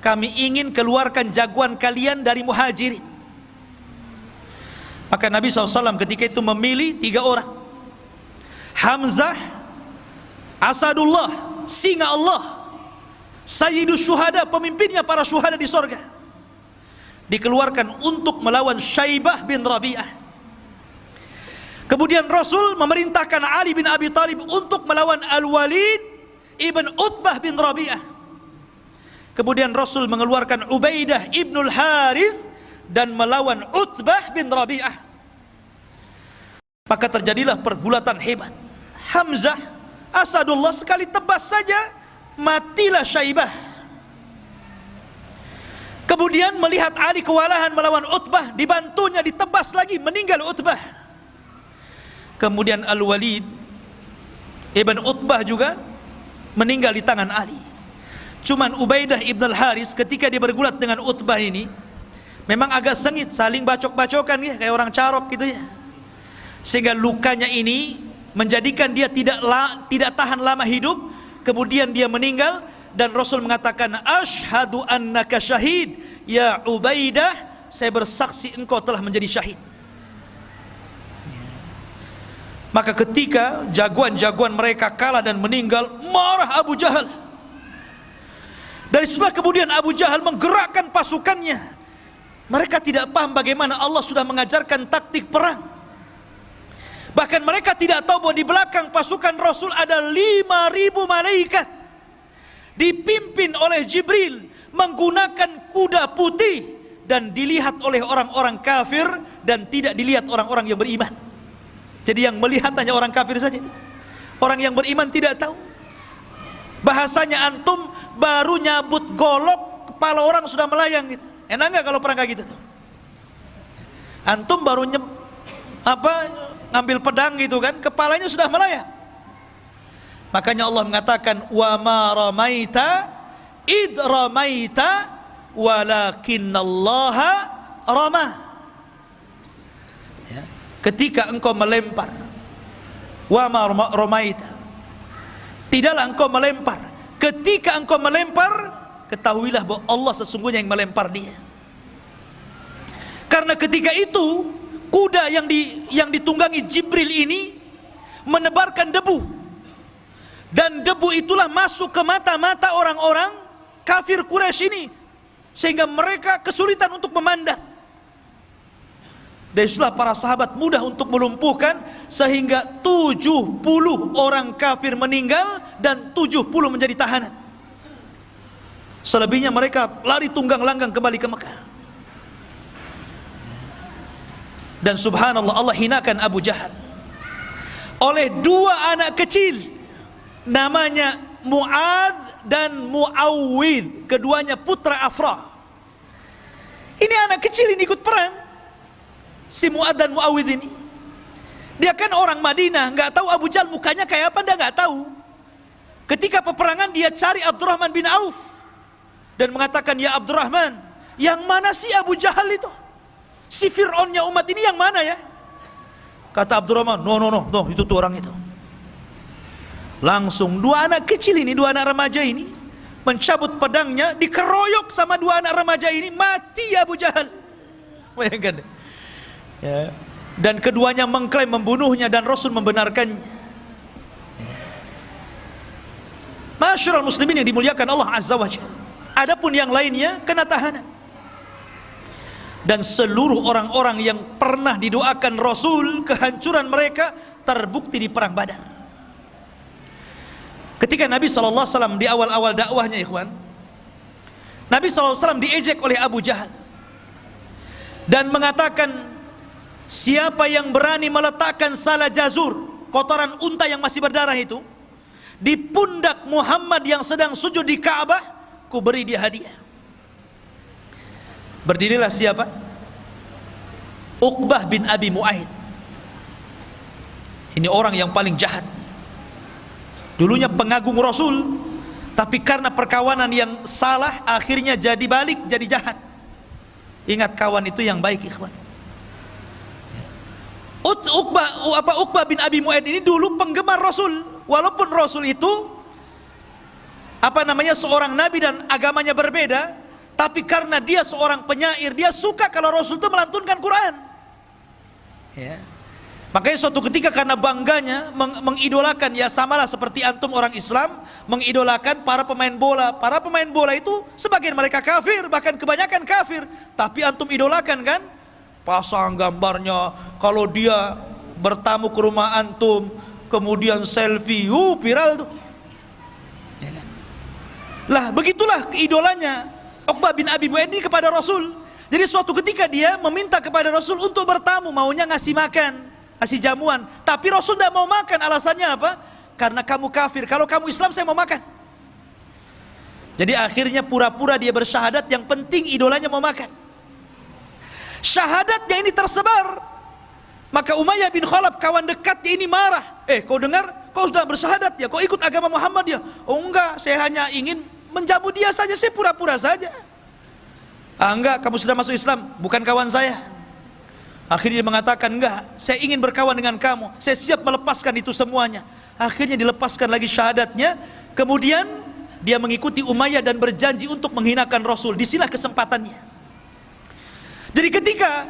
Kami ingin keluarkan jagoan kalian dari Muhajirin. Maka Nabi SAW ketika itu memilih 3 orang. Hamzah, Asadullah, singa Allah, Sayyidus Syuhada, pemimpinnya para syuhada di sorga, dikeluarkan untuk melawan Syaibah bin Rabi'ah. Kemudian Rasul memerintahkan Ali bin Abi Thalib untuk melawan Al-Walid ibn Utbah bin Rabi'ah. Kemudian Rasul mengeluarkan Ubaidah ibnul Harith dan melawan Utbah bin Rabi'ah. Maka terjadilah pergulatan hebat. Hamzah, Asadullah, sekali tebas saja matilah Syaibah. Kemudian melihat Ali kewalahan melawan Utbah, dibantunya ditebas lagi, meninggal Utbah. Kemudian Al-Walid ibn Utbah juga meninggal di tangan Ali. Cuman Ubaidah ibn al-Haris ketika dia bergulat dengan Utbah ini memang agak sengit, saling bacok-bacokan ya, kayak orang carok gitu ya. Sehingga lukanya ini menjadikan dia tidak tahan lama hidup. Kemudian dia meninggal dan Rasul mengatakan, asyhadu annaka syahid ya Ubaidah, saya bersaksi engkau telah menjadi syahid. Maka ketika jagoan-jagoan mereka kalah dan meninggal, marah Abu Jahal. Dari setelah kemudian Abu Jahal menggerakkan pasukannya. Mereka tidak paham bagaimana Allah sudah mengajarkan taktik perang. Bahkan mereka tidak tahu bahwa di belakang pasukan Rasul ada 5.000 malaikat dipimpin oleh Jibril menggunakan kuda putih dan dilihat oleh orang-orang kafir dan tidak dilihat orang-orang yang beriman. Jadi yang melihat hanya orang kafir saja. Orang yang beriman tidak tahu. Bahasanya antum baru nyabut golok, kepala orang sudah melayang gitu. Enak nggak kalau perang kayak gitu tuh? Antum baru ngambil pedang gitu kan, kepalanya sudah melayang. Makanya Allah mengatakan, wa ma ramaita id ramaita walakinnallaha rama. Ketika engkau melempar, wa ma ramaita, tidaklah engkau melempar. Ketika engkau melempar, ketahuilah bahwa Allah sesungguhnya yang melempar dia. Karena ketika itu kuda yang ditunggangi Jibril ini menebarkan debu, dan debu itulah masuk ke mata-mata orang-orang kafir Quraisy ini, sehingga mereka kesulitan untuk memandang. Dan itulah para sahabat mudah untuk melumpuhkan, sehingga 70 orang kafir meninggal dan 70 menjadi tahanan. Selebihnya mereka lari tunggang langgang kembali ke Mekah. Dan subhanallah, Allah hinakan Abu Jahal oleh 2 anak kecil, namanya Mu'adz dan Mu'awwidh, keduanya putra Afra. Ini anak kecil ini ikut perang. Si Mu'adz dan Mu'awwidh ini, dia kan orang Madinah, nggak tahu Abu Jahal mukanya kayak apa, dia nggak tahu. Ketika peperangan dia cari Abdurrahman bin Auf dan mengatakan, ya Abdurrahman, yang mana sih Abu Jahal itu? Si Fir'aunnya umat ini yang mana ya? Kata Abdurrahman, no, itu tuh orang itu. Langsung 2 anak kecil ini, 2 anak remaja ini mencabut pedangnya, dikeroyok sama 2 anak remaja ini, mati Abu Jahal. Bayangkan deh. Ya. Dan keduanya mengklaim membunuhnya dan Rasul membenarkannya. Masyarul muslimin yang dimuliakan Allah Azza wa Jalla. Adapun yang lainnya kena tahanan. Dan seluruh orang-orang yang pernah didoakan Rasul kehancuran mereka terbukti di perang Badar. Ketika Nabi SAW di awal-awal dakwahnya, ikhwan, Nabi SAW diejek oleh Abu Jahal dan mengatakan, siapa yang berani meletakkan salah jazur, kotoran unta yang masih berdarah itu, di pundak Muhammad yang sedang sujud di Ka'bah, ku beri dia hadiah. Berdirilah siapa? Uqbah bin Abi Mu'aid. Ini orang yang paling jahat. Dulunya pengagung Rasul, tapi karena perkawanan yang salah akhirnya jadi balik, jadi jahat. Ingat, kawan itu yang baik, ikhwan. Uqbah bin Abi Mu'aid ini dulu penggemar Rasul, walaupun Rasul itu seorang nabi dan agamanya berbeda, tapi karena dia seorang penyair, dia suka kalau Rasul itu melantunkan Quran. Ya. Makanya suatu ketika karena bangganya mengidolakan, ya samalah seperti antum orang Islam mengidolakan para pemain bola. Para pemain bola itu sebagian mereka kafir, bahkan kebanyakan kafir, tapi antum idolakan kan? Pasang gambarnya, kalau dia bertamu ke rumah antum, kemudian selfie, viral tuh. Ya kan? Lah begitulah idolanya Uqbah bin Abi Mu'aid ini kepada Rasul. Jadi suatu ketika dia meminta kepada Rasul untuk bertamu, maunya ngasih makan, ngasih jamuan, tapi Rasul tidak mau makan. Alasannya apa? Karena kamu kafir, kalau kamu Islam saya mau makan. Jadi akhirnya pura-pura dia bersyahadat, yang penting idolanya mau makan. Syahadatnya ini tersebar, maka Umayyah bin Khalaf, kawan dekatnya ini marah. Kau dengar, kau sudah bersyahadat ya, kau ikut agama Muhammad ya? Oh enggak, saya hanya ingin menjamu dia saja, saya pura-pura saja. Enggak, kamu sudah masuk Islam, bukan kawan saya. Akhirnya dia mengatakan, enggak, saya ingin berkawan dengan kamu, saya siap melepaskan itu semuanya. Akhirnya dilepaskan lagi syahadatnya. Kemudian dia mengikuti Umayyah dan berjanji untuk menghinakan Rasul. Disinilah kesempatannya. Jadi ketika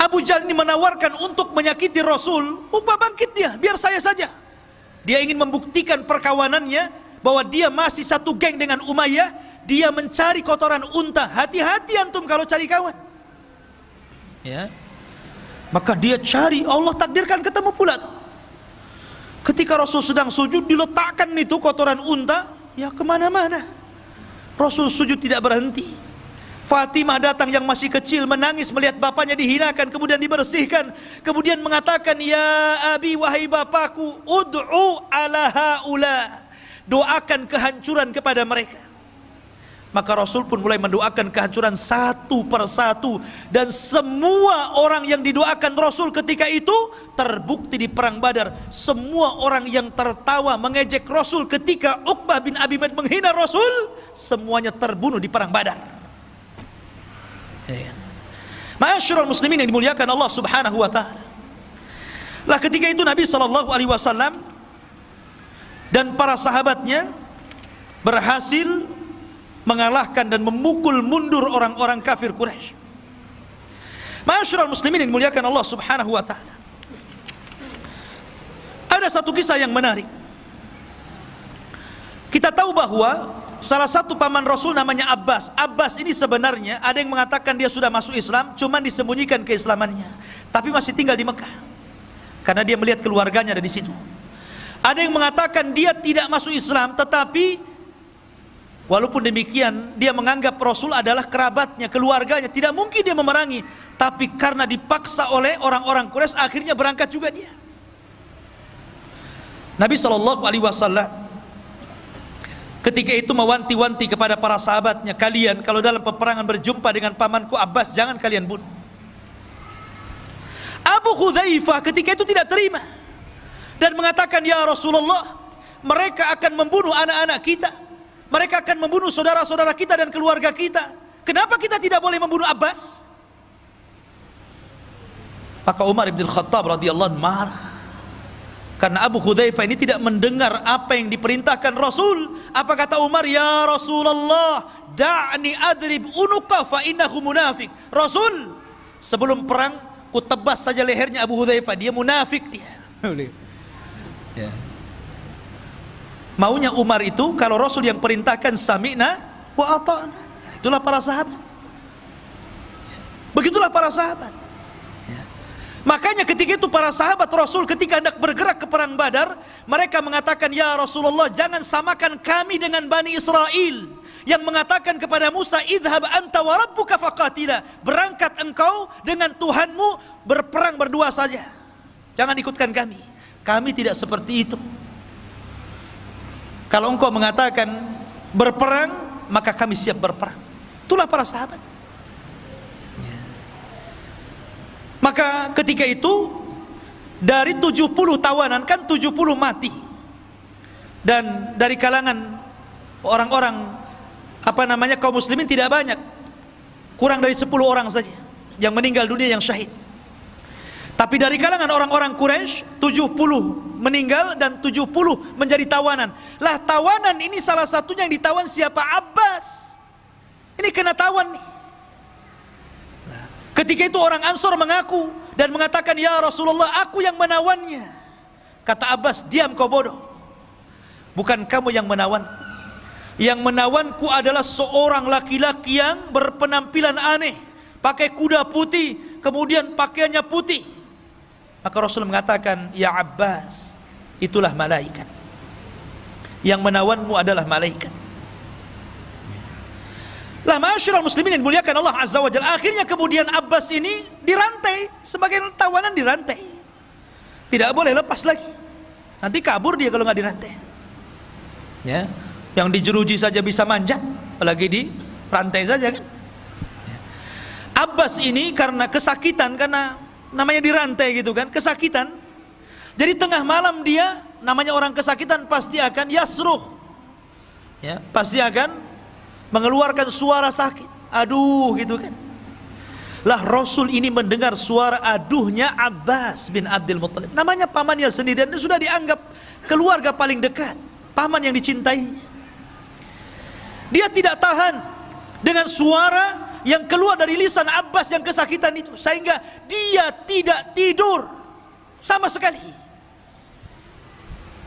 Abu Jahal ini menawarkan untuk menyakiti Rasul, Uqbah bangkit dia, biar saya saja. Dia ingin membuktikan perkawanannya, bahwa dia masih satu geng dengan Umayyah. Dia mencari kotoran unta. Hati-hati antum kalau cari kawan, ya. Maka dia cari, Allah takdirkan ketemu pula tuh. Ketika Rasul sedang sujud, diletakkan itu kotoran unta, ya kemana-mana. Rasul sujud tidak berhenti. Fatimah datang yang masih kecil, menangis melihat bapaknya dihinakan, kemudian dibersihkan, kemudian mengatakan, ya abi, wahai bapakku, ud'u ala haula, doakan kehancuran kepada mereka. Maka Rasul pun mulai mendoakan kehancuran satu persatu, dan semua orang yang didoakan Rasul ketika itu terbukti di perang Badar. Semua orang yang tertawa mengejek Rasul ketika Uqbah bin Abi Mu'aid menghina Rasul, semuanya terbunuh di perang Badar. Ma'asyiral muslimin yang dimuliakan Allah Subhanahu wa taala. Lah ketika itu Nabi sallallahu alaihi wasallam dan para sahabatnya berhasil mengalahkan dan memukul mundur orang-orang kafir Quraisy. Ma'asyiral muslimin yang dimuliakan Allah Subhanahu wa taala. Ada satu kisah yang menarik. Kita tahu bahwa salah satu paman Rasul namanya Abbas. Abbas ini sebenarnya ada yang mengatakan dia sudah masuk Islam, cuman disembunyikan keislamannya, tapi masih tinggal di Mekah karena dia melihat keluarganya ada di situ. Ada yang mengatakan dia tidak masuk Islam, tetapi walaupun demikian dia menganggap Rasul adalah kerabatnya, keluarganya, tidak mungkin dia memerangi. Tapi karena dipaksa oleh orang-orang Quraisy, akhirnya berangkat juga dia. Nabi SAW ketika itu mewanti-wanti kepada para sahabatnya, kalian kalau dalam peperangan berjumpa dengan pamanku Abbas, jangan kalian bunuh. Abu Hudzaifah ketika itu tidak terima dan mengatakan, ya Rasulullah, mereka akan membunuh anak-anak kita, mereka akan membunuh saudara-saudara kita dan keluarga kita. Kenapa kita tidak boleh membunuh Abbas? Maka Umar bin Khattab radhiyallahu anhu marah, karena Abu Hudzaifah ini tidak mendengar apa yang diperintahkan Rasul. Apa kata Umar? Ya Rasulullah, da'ni adrib unuqa fa innahu munafik. Rasul, sebelum perang ku tebas saja lehernya Abu Hudzaifah, dia munafik dia. Ya. Maunya Umar itu kalau Rasul yang perintahkan sami'na wa ata'na. Itulah para sahabat. Begitulah para sahabat. Ya. Makanya ketika itu para sahabat Rasul ketika hendak bergerak ke perang Badar, mereka mengatakan, ya Rasulullah, jangan samakan kami dengan Bani Israel yang mengatakan kepada Musa, idhab anta wa rabbuka faqatila, berangkat engkau dengan Tuhanmu berperang berdua saja, jangan ikutkan kami. Kami tidak seperti itu. Kalau engkau mengatakan berperang, maka kami siap berperang. Itulah para sahabat. Maka ketika itu Dari 70 tawanan kan 70 mati. Dan dari kalangan orang-orang kaum muslimin tidak banyak. Kurang dari 10 orang saja yang meninggal dunia, yang syahid. Tapi dari kalangan orang-orang Quraisy 70 meninggal dan 70 menjadi tawanan. Lah tawanan ini salah satunya yang ditawan siapa? Abbas. Ini kena tawan nih. Ketika itu orang Ansor mengaku dan mengatakan, ya Rasulullah, aku yang menawannya. Kata Abbas, diam kau bodoh. Bukan kamu yang menawan. Yang menawanku adalah seorang laki-laki yang berpenampilan aneh, pakai kuda putih, kemudian pakaiannya putih. Maka Rasul mengatakan, ya Abbas, itulah malaikat. Yang menawanmu adalah malaikat. Lah ma'asyiral muslimin yang dimuliakan Allah Azza wa Jalla, akhirnya kemudian Abbas ini dirantai, sebagai tawanan dirantai. Tidak boleh lepas lagi. Nanti kabur dia kalau nggak dirantai. Ya, yang dijeruji saja bisa manjat, apalagi di rantai saja kan. Abbas ini karena kesakitan, karena namanya dirantai gitu kan, kesakitan. Jadi tengah malam dia, namanya orang kesakitan pasti akan yasruh. Ya, pasti akan mengeluarkan suara sakit, aduh gitu kan. Lah Rasul ini mendengar suara aduhnya Abbas bin Abdul Muttalib, namanya pamannya sendiri dan sudah dianggap keluarga paling dekat, paman yang dicintainya. Dia tidak tahan dengan suara yang keluar dari lisan Abbas yang kesakitan itu, sehingga dia tidak tidur sama sekali.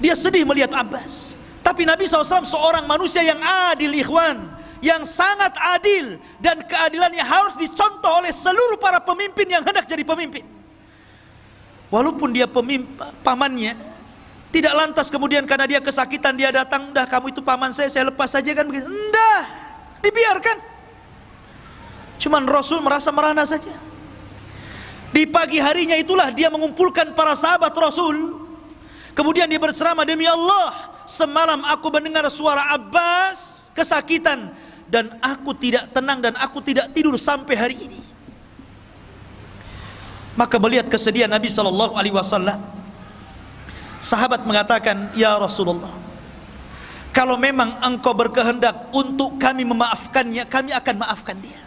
Dia sedih melihat Abbas. Tapi Nabi SAW seorang manusia yang adil, ikhwan, yang sangat adil, dan keadilannya harus dicontoh oleh seluruh para pemimpin yang hendak jadi pemimpin. Walaupun dia pamannya, tidak lantas kemudian karena dia kesakitan dia datang, dah kamu itu paman saya lepas saja kan begitu. Enggak, dibiarkan. Cuman Rasul merasa merana saja. Di pagi harinya itulah dia mengumpulkan para sahabat Rasul. Kemudian dia berceramah, demi Allah, semalam aku mendengar suara Abbas kesakitan, dan aku tidak tenang dan aku tidak tidur sampai hari ini. Maka melihat kesedihan Nabi SAW, sahabat mengatakan, ya Rasulullah, kalau memang engkau berkehendak untuk kami memaafkannya, kami akan maafkan dia.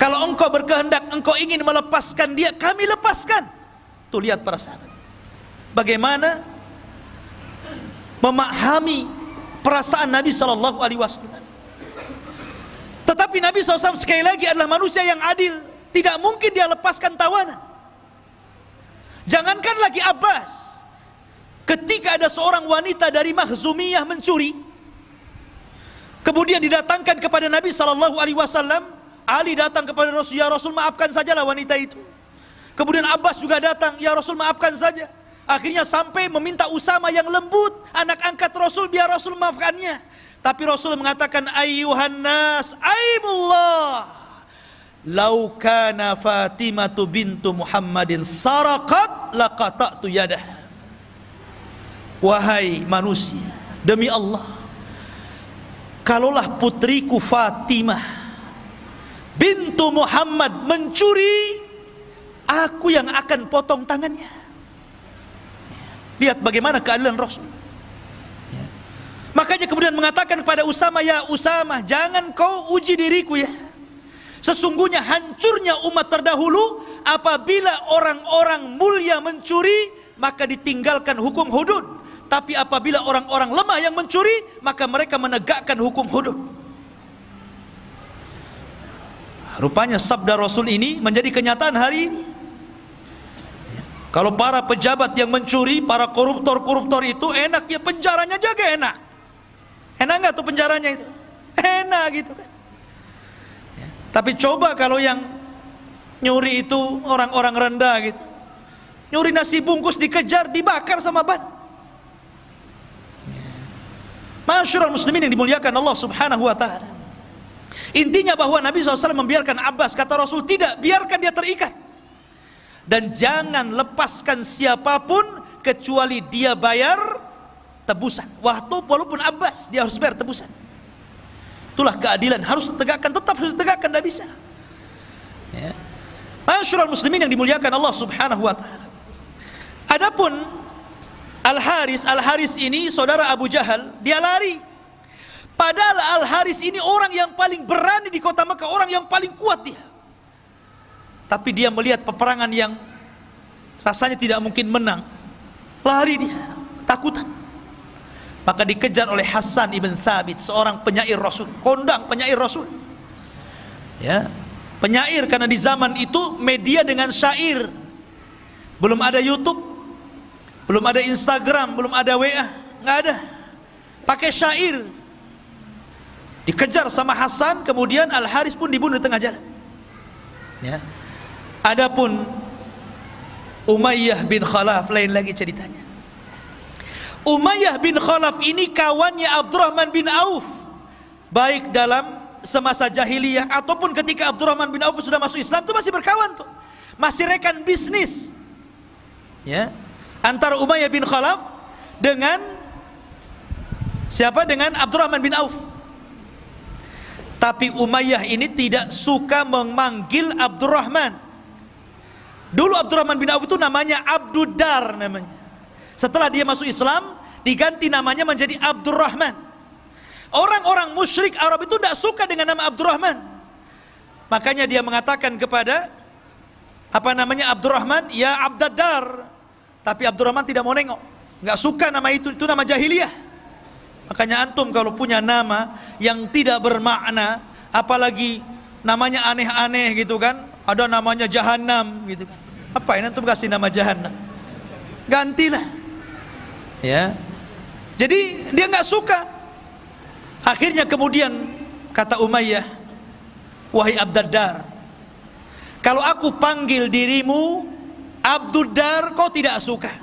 Kalau engkau berkehendak, engkau ingin melepaskan dia, kami lepaskan. Tuh lihat para sahabat, bagaimana memahami perasaan Nabi SAW. Tetapi Nabi SAW sekali lagi adalah manusia yang adil, tidak mungkin dia lepaskan tawanan. Jangankan lagi Abbas, ketika ada seorang wanita dari Makhzumiyah mencuri, kemudian didatangkan kepada Nabi SAW, Ali datang kepada Rasul, ya Rasul maafkan sajalah wanita itu. Kemudian Abbas juga datang, ya Rasul maafkan saja. Akhirnya sampai meminta Usama yang lembut, anak angkat Rasul, biar Rasul maafkannya. Tapi Rasul mengatakan, ayyuhan nas, aimullah, lau kana Fatimatu bintu Muhammadin saraqat laqata'tu yadah. Wahai manusia, demi Allah, kalaulah putriku Fatimah bintu Muhammad mencuri, aku yang akan potong tangannya. Lihat bagaimana keadilan Rasul. Makanya kemudian mengatakan kepada Usama, ya Usama, jangan kau uji diriku ya. Sesungguhnya hancurnya umat terdahulu apabila orang-orang mulia mencuri, maka ditinggalkan hukum hudud. Tapi apabila orang-orang lemah yang mencuri, maka mereka menegakkan hukum hudud. Rupanya sabda Rasul ini menjadi kenyataan hari ini. Kalau para pejabat yang mencuri, para koruptor-koruptor itu enak ya, penjaranya jaga enak. Enak nggak tuh penjaranya itu? Enak gitu kan. Ya. Tapi coba kalau yang nyuri itu orang-orang rendah gitu, nyuri nasi bungkus dikejar, dibakar sama ban. Ma'asyiral muslimin yang dimuliakan Allah Subhanahu wa taala. Intinya bahwa Nabi SAW membiarkan Abbas, kata Rasul, tidak, biarkan dia terikat. Dan jangan lepaskan siapapun kecuali dia bayar tebusan. Walaupun Abbas, dia harus bayar tebusan. Itulah keadilan, harus ditegakkan, tetap harus ditegakkan, tidak bisa. Ya. Ma'asyiral muslimin yang dimuliakan Allah Subhanahu wa taala. Adapun Al-Haris ini saudara Abu Jahal, dia lari. Padahal Al-Haris ini orang yang paling berani di kota Mekah, orang yang paling kuat dia. Tapi dia melihat peperangan yang rasanya tidak mungkin menang. Lari dia, ketakutan. Maka dikejar oleh Hasan ibn Thabit, seorang penyair Rasul, kondang penyair Rasul. Ya, penyair karena di zaman itu media dengan syair. Belum ada YouTube, belum ada Instagram, belum ada WA, nggak ada. Pakai syair. Dikejar sama Hasan, kemudian Al-Haris pun dibunuh di tengah jalan. Ya. Adapun Umayyah bin Khalaf lain lagi ceritanya. Umayyah bin Khalaf ini kawannya Abdurrahman bin Auf, baik dalam semasa jahiliyah ataupun ketika Abdurrahman bin Auf sudah masuk Islam, itu masih berkawan tuh, masih rekan bisnis. Ya, antara Umayyah bin Khalaf dengan siapa? Dengan Abdurrahman bin Auf. Tapi Umayyah ini tidak suka memanggil Abdurrahman. Dulu Abdurrahman bin Auf itu namanya Abduddar namanya. Setelah dia masuk Islam, diganti namanya menjadi Abdurrahman. Orang-orang musyrik Arab itu tidak suka dengan nama Abdurrahman. Makanya dia mengatakan kepada Abdurrahman, ya Abdaddar. Tapi Abdurrahman tidak mau nengok, nggak suka nama itu nama jahiliyah. Makanya antum kalau punya nama yang tidak bermakna, apalagi namanya aneh-aneh gitu kan, ada namanya Jahannam gitu kan, apa ini antum kasih nama Jahannam? Gantilah. Ya, jadi dia nggak suka. Akhirnya kemudian kata Umayyah, wahai Abdaddar, kalau aku panggil dirimu Abduddar, kau tidak suka.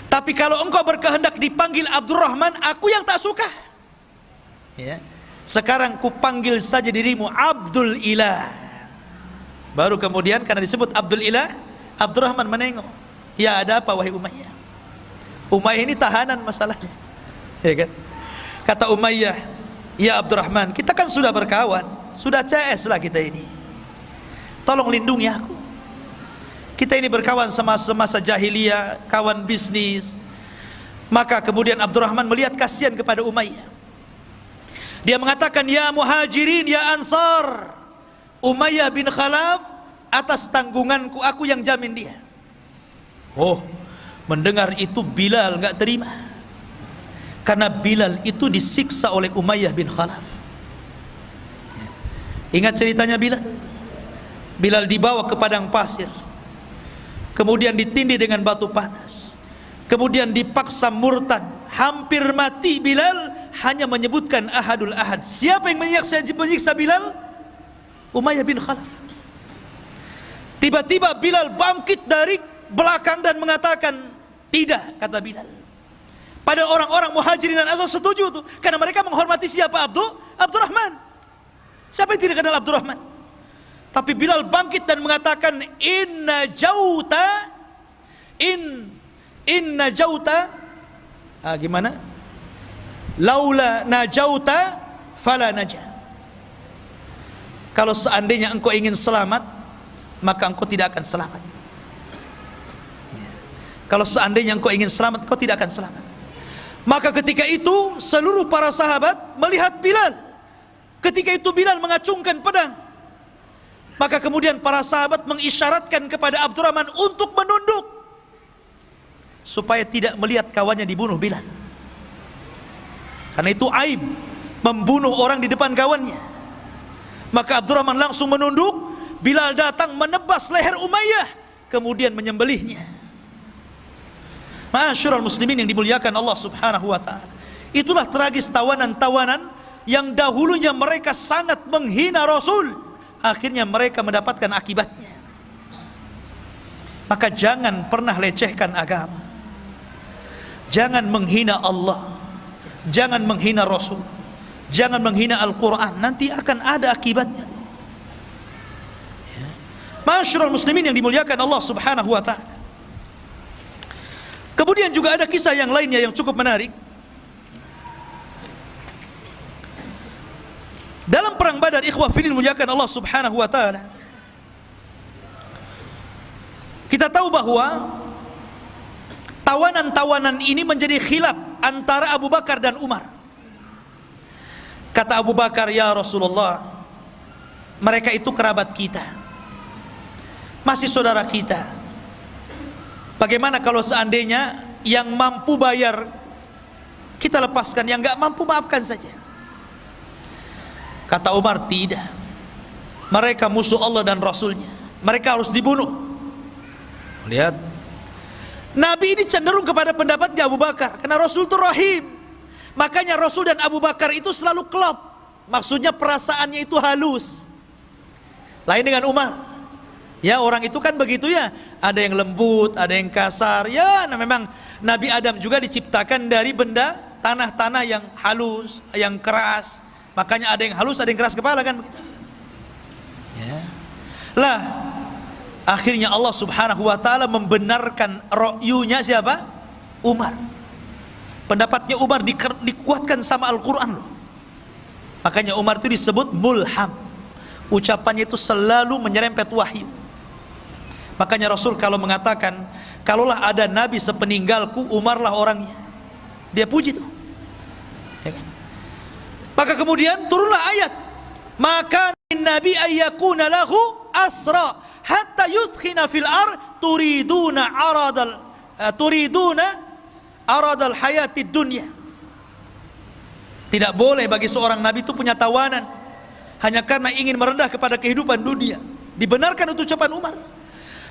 Tapi kalau engkau berkehendak dipanggil Abdurrahman, aku yang tak suka. Ya. Sekarang ku panggil saja dirimu Abdul Ilah. Baru kemudian karena disebut Abdul Ilah, Abdurrahman menengok. Ya, ada apa wahai Umayyah? Umayyah ini tahanan masalahnya. Ya kan? Kata Umayyah, ya Abdurrahman, kita kan sudah berkawan, sudah CS lah kita ini. Tolong lindungi aku. Kita ini berkawan semasa jahiliyah, kawan bisnis. Maka kemudian Abdurrahman melihat kasihan kepada Umayyah. Dia mengatakan, ya Muhajirin, ya Ansar, Umayyah bin Khalaf atas tanggunganku, aku yang jamin dia. Oh, mendengar itu Bilal gak terima. Karena Bilal itu disiksa oleh Umayyah bin Khalaf. Ingat ceritanya Bilal? Bilal dibawa ke padang pasir, kemudian ditindih dengan batu panas, kemudian dipaksa murtad, hampir mati Bilal hanya menyebutkan ahadul ahad. Siapa yang menyiksa Bilal? Umayyah bin Khalaf. Tiba-tiba Bilal bangkit dari belakang dan mengatakan, tidak, kata Bilal. Pada orang-orang Muhajirin dan Ansar setuju tuh, karena mereka menghormati siapa? Abdurrahman. Siapa yang tidak kenal Abdurrahman? Tapi Bilal bangkit dan mengatakan, inna jauta, gimana? Laula najauta fala najah. Kalau seandainya engkau ingin selamat, maka engkau tidak akan selamat. Kalau seandainya engkau ingin selamat, engkau tidak akan selamat. Maka ketika itu seluruh para sahabat melihat Bilal. Ketika itu Bilal mengacungkan pedang. Maka kemudian para sahabat mengisyaratkan kepada Abdurrahman untuk menunduk, supaya tidak melihat kawannya dibunuh Bilal. Karena itu aib membunuh orang di depan kawannya. Maka Abdurrahman langsung menunduk. Bilal datang menebas leher Umayyah, kemudian menyembelihnya. Ma'asyiral muslimin yang dimuliakan Allah subhanahu wa ta'ala, itulah tragis tawanan-tawanan yang dahulunya mereka sangat menghina Rasul, akhirnya mereka mendapatkan akibatnya. Maka jangan pernah lecehkan agama, jangan menghina Allah, jangan menghina Rasul, jangan menghina Al-Quran, nanti akan ada akibatnya. Ma'asyiral muslimin yang dimuliakan Allah subhanahu wa ta'ala. Kemudian juga ada kisah yang lainnya yang cukup menarik. Dalam perang Badar, ikhwah fillah dimuliakan Allah subhanahu wa ta'ala, kita tahu bahwa tawanan-tawanan ini menjadi khilaf antara Abu Bakar dan Umar. Kata Abu Bakar, ya Rasulullah, mereka itu kerabat kita, masih saudara kita. Bagaimana kalau seandainya yang mampu bayar kita lepaskan, yang nggak mampu maafkan saja? Kata Umar, tidak, mereka musuh Allah dan Rasulnya, mereka harus dibunuh. Lihat, Nabi ini cenderung kepada pendapatnya Abu Bakar, karena Rasul itu rahim. Makanya Rasul dan Abu Bakar itu selalu klop, maksudnya perasaannya itu halus. Lain dengan Umar, ya orang itu kan begitu ya, ada yang lembut, ada yang kasar. Ya memang Nabi Adam juga diciptakan dari benda tanah-tanah yang halus, yang keras. Makanya ada yang halus, ada yang keras kepala, kan begitu ya. Lah akhirnya Allah subhanahu wa ta'ala membenarkan ro'yunya siapa? Umar. Pendapatnya Umar dikuatkan sama Al-Quran loh. Makanya Umar itu disebut mulham, ucapannya itu selalu menyerempet wahyu. Makanya Rasul kalau mengatakan, kalaulah ada Nabi sepeninggalku, Umarlah orangnya, dia puji tuh ya kan? Maka kemudian turunlah ayat, maka Nabi ayyakuna lahu asra hatta yudkhina fil ar turiduna aradal hayatid dunya. Tidak boleh bagi seorang nabi itu punya tawanan hanya karena ingin merendah kepada kehidupan dunia. Dibenarkan itu ucapan Umar.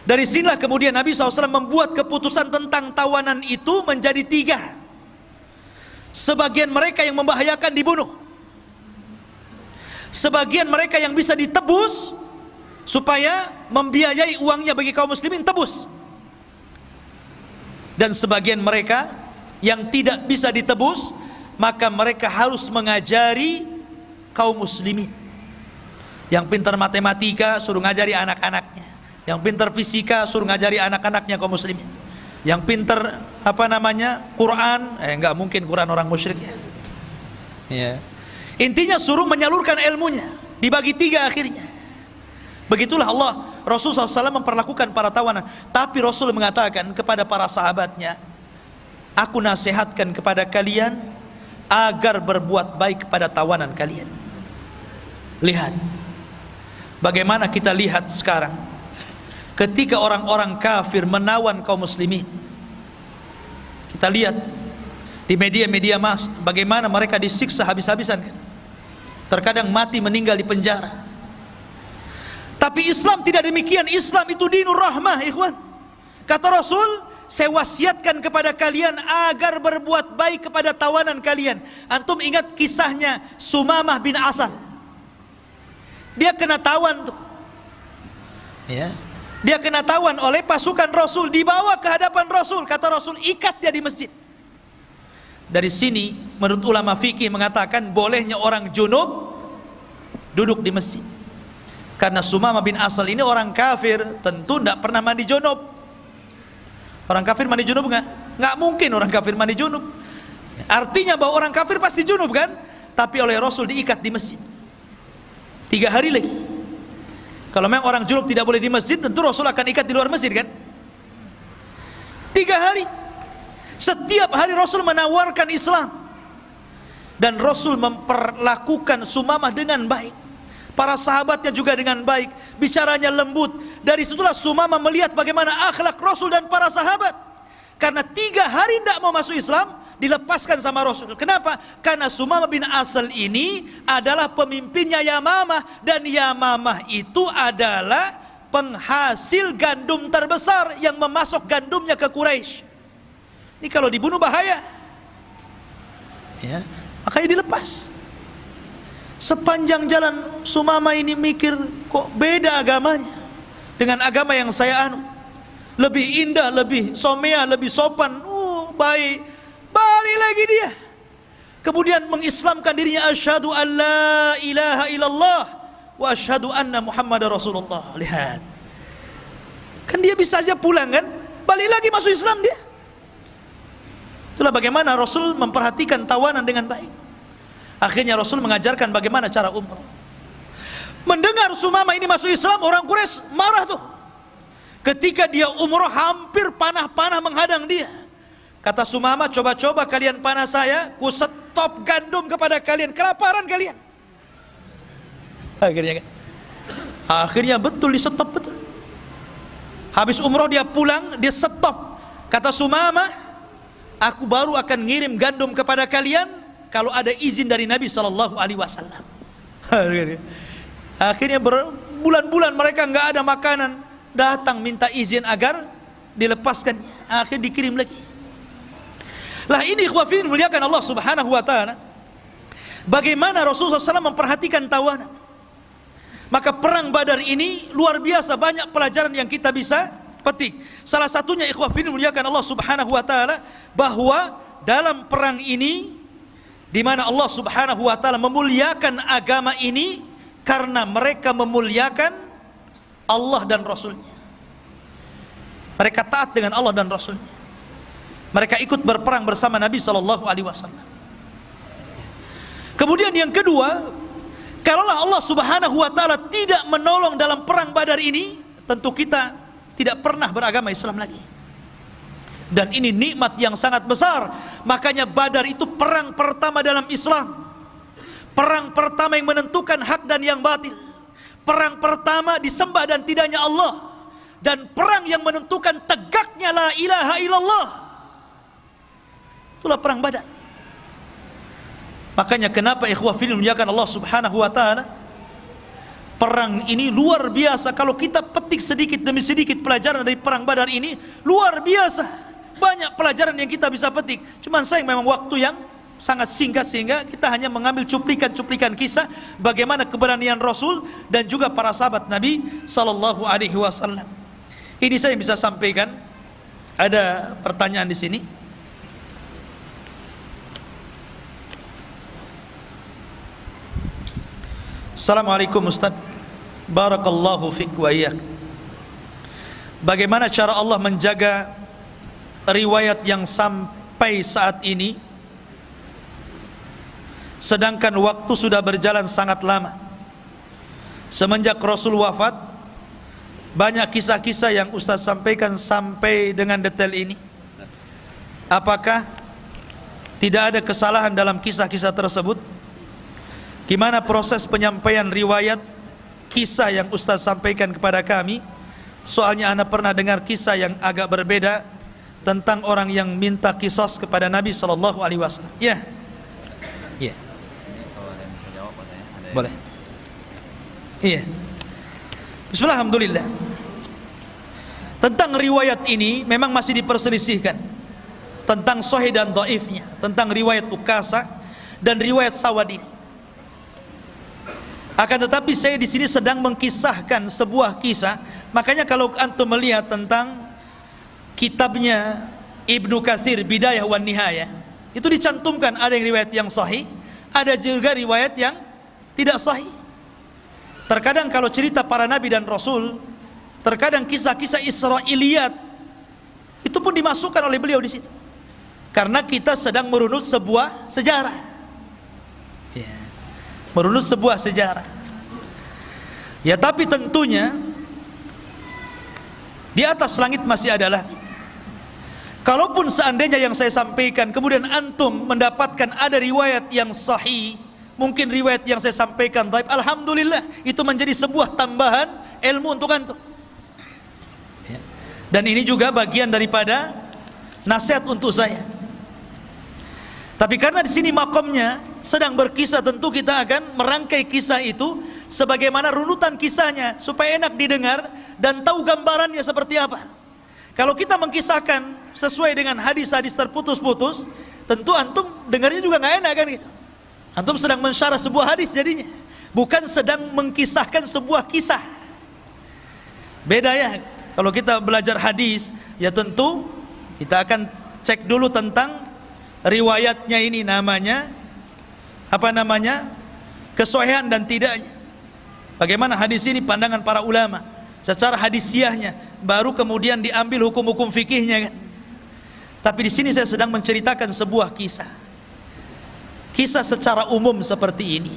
Dari sinilah kemudian Nabi SAW membuat keputusan tentang tawanan itu menjadi 3. Sebagian mereka yang membahayakan dibunuh, sebagian mereka yang bisa ditebus supaya membiayai uangnya bagi kaum muslimin, tebus. Dan sebagian mereka yang tidak bisa ditebus, maka mereka harus mengajari kaum muslimin. Yang pintar matematika suruh ngajari anak-anaknya, yang pintar fisika suruh ngajari anak-anaknya kaum muslimin. Yang pintar Quran, enggak mungkin Quran orang musyrik ya. Intinya suruh menyalurkan ilmunya, dibagi 3 akhirnya. Begitulah Rasulullah SAW memperlakukan para tawanan. Tapi Rasul mengatakan kepada para sahabatnya, aku nasihatkan kepada kalian agar berbuat baik kepada tawanan kalian. Lihat bagaimana kita lihat sekarang, ketika orang-orang kafir menawan kaum muslimin. Kita lihat di media-media mas bagaimana mereka disiksa habis-habisan kan? Terkadang mati, meninggal di penjara. Tapi Islam tidak demikian. Islam itu dinur rahmah, ikhwan. Kata Rasul, saya wasiatkan kepada kalian agar berbuat baik kepada tawanan kalian. Antum ingat kisahnya Sumamah bin Asal? Dia kena tawan tuh ya. Dia kena tawan oleh pasukan Rasul, dibawa ke hadapan Rasul. Kata Rasul, ikat dia di masjid. Dari sini menurut ulama fikih mengatakan bolehnya orang junub duduk di masjid. Karena Sumamah bin Asal ini orang kafir, tentu tidak pernah mandi junub. Orang kafir mandi junub nggak mungkin orang kafir mandi junub. Artinya bahwa orang kafir pasti junub kan? Tapi oleh Rasul diikat di masjid 3 hari lagi. Kalau memang orang junub tidak boleh di masjid, tentu Rasul akan ikat di luar masjid kan? 3 hari. Setiap hari Rasul menawarkan Islam, dan Rasul memperlakukan Sumamah dengan baik, para sahabatnya juga dengan baik, bicaranya lembut. Dari situlah Sumamah melihat bagaimana akhlak Rasul dan para sahabat. Karena 3 hari tidak mau masuk Islam, dilepaskan sama Rasul. Kenapa? Karena Sumamah bin Asal ini adalah pemimpinnya Yamamah, dan Yamamah itu adalah penghasil gandum terbesar yang memasok gandumnya ke Quraisy. Ini kalau dibunuh bahaya ya, makanya dilepas. Sepanjang jalan Sumamah ini mikir, kok beda agamanya dengan agama yang saya anut, lebih indah, lebih somea, lebih sopan, baik. Balik lagi dia, kemudian mengislamkan dirinya, asyhadu an la ilaha illallah wa asyhadu anna Muhammadar Rasulullah. Lihat, kan dia bisa aja pulang kan, balik lagi masuk Islam dia. Itulah bagaimana Rasul memperhatikan tawanan dengan baik. Akhirnya Rasul mengajarkan bagaimana cara umrah. Mendengar Sumamah ini masuk Islam, orang Quraisy marah tuh. Ketika dia umrah hampir panah-panah menghadang dia. Kata Sumamah, coba-coba kalian panah saya, ku stop gandum kepada kalian, kelaparan kalian. Akhirnya betul di stop, betul. Habis umroh dia pulang, dia stop. Kata Sumamah, aku baru akan ngirim gandum kepada kalian kalau ada izin dari Nabi SAW. Akhirnya berbulan-bulan mereka nggak ada makanan, datang minta izin agar dilepaskan. Akhirnya dikirim lagi. Lah ini ikhwafidin muliakan Allah Subhanahu wa taala. Bagaimana Rasulullah SAW memperhatikan tawanan. Maka perang Badar ini luar biasa banyak pelajaran yang kita bisa petik. Salah satunya ikhwafidin muliakan Allah Subhanahu wa taala, bahwa dalam perang ini di mana Allah Subhanahu wa taala memuliakan agama ini karena mereka memuliakan Allah dan Rasulnya. Mereka taat dengan Allah dan Rasulnya. Mereka ikut berperang bersama Nabi SAW. Kemudian yang kedua, kalaulah Allah Subhanahu wa taala tidak menolong dalam perang Badar ini, tentu kita tidak pernah beragama Islam lagi. Dan ini nikmat yang sangat besar. Makanya Badar itu perang pertama dalam Islam. Perang pertama yang menentukan hak dan yang batil. Perang pertama disembah dan tidaknya Allah. Dan perang yang menentukan tegaknya la ilaha illallah. Itulah perang Badar. Makanya kenapa ikhwah fillah muliakan Allah Subhanahu wa taala, perang ini luar biasa. Kalau kita petik sedikit demi sedikit pelajaran dari perang Badar ini, luar biasa. Banyak pelajaran yang kita bisa petik. Cuman sayang memang waktu yang sangat singkat sehingga kita hanya mengambil cuplikan-cuplikan kisah bagaimana keberanian Rasul dan juga para sahabat Nabi sallallahu alaihi wasallam. Ini saya bisa sampaikan. Ada pertanyaan di sini. Assalamualaikum Ustaz, barakallahu fiik wa iyyak. Bagaimana cara Allah menjaga riwayat yang sampai saat ini sedangkan waktu sudah berjalan sangat lama? Semenjak Rasul wafat, banyak kisah-kisah yang Ustaz sampaikan sampai dengan detail ini. Apakah tidak ada kesalahan dalam kisah-kisah tersebut? Gimana proses penyampaian riwayat kisah yang Ustaz sampaikan kepada kami? Soalnya Anda pernah dengar kisah yang agak berbeda tentang orang yang minta kisos kepada Nabi SAW. Ya, ya, boleh. Iya. Bismillah, alhamdulillah. Tentang riwayat ini memang masih diperselisihkan tentang sahih dan dhaifnya, tentang riwayat Ukasa dan riwayat Sawad ini. Akan tetapi saya di sini sedang mengkisahkan sebuah kisah. Makanya kalau antum melihat tentang kitabnya Ibnu Katsir Bidayah wan Nihayah, itu dicantumkan ada yang riwayat yang sahih, ada juga riwayat yang tidak sahih. Terkadang kalau cerita para nabi dan rasul, terkadang kisah-kisah Israiliyat itu pun dimasukkan oleh beliau di situ. Karena kita sedang merunut sebuah sejarah. Merunut sebuah sejarah. Ya, tapi tentunya di atas langit masih ada langit. Kalaupun seandainya yang saya sampaikan kemudian antum mendapatkan ada riwayat yang sahih, mungkin riwayat yang saya sampaikan dhaif, alhamdulillah, itu menjadi sebuah tambahan ilmu untuk antum. Dan ini juga bagian daripada nasihat untuk saya. Tapi karena di sini makomnya sedang berkisah, tentu kita akan merangkai kisah itu sebagaimana runutan kisahnya supaya enak didengar dan tahu gambarannya seperti apa. Kalau kita mengkisahkan sesuai dengan hadis-hadis terputus-putus, tentu antum dengarnya juga nggak enak kan gitu. Antum sedang mensyarah sebuah hadis jadinya, bukan sedang mengkisahkan sebuah kisah. Beda ya. Kalau kita belajar hadis, ya tentu kita akan cek dulu tentang riwayatnya ini, namanya apa namanya, kesohihan dan tidaknya. Bagaimana hadis ini pandangan para ulama secara hadisiahnya, baru kemudian diambil hukum-hukum fikihnya kan. Tapi di sini saya sedang menceritakan sebuah kisah. Kisah secara umum seperti ini.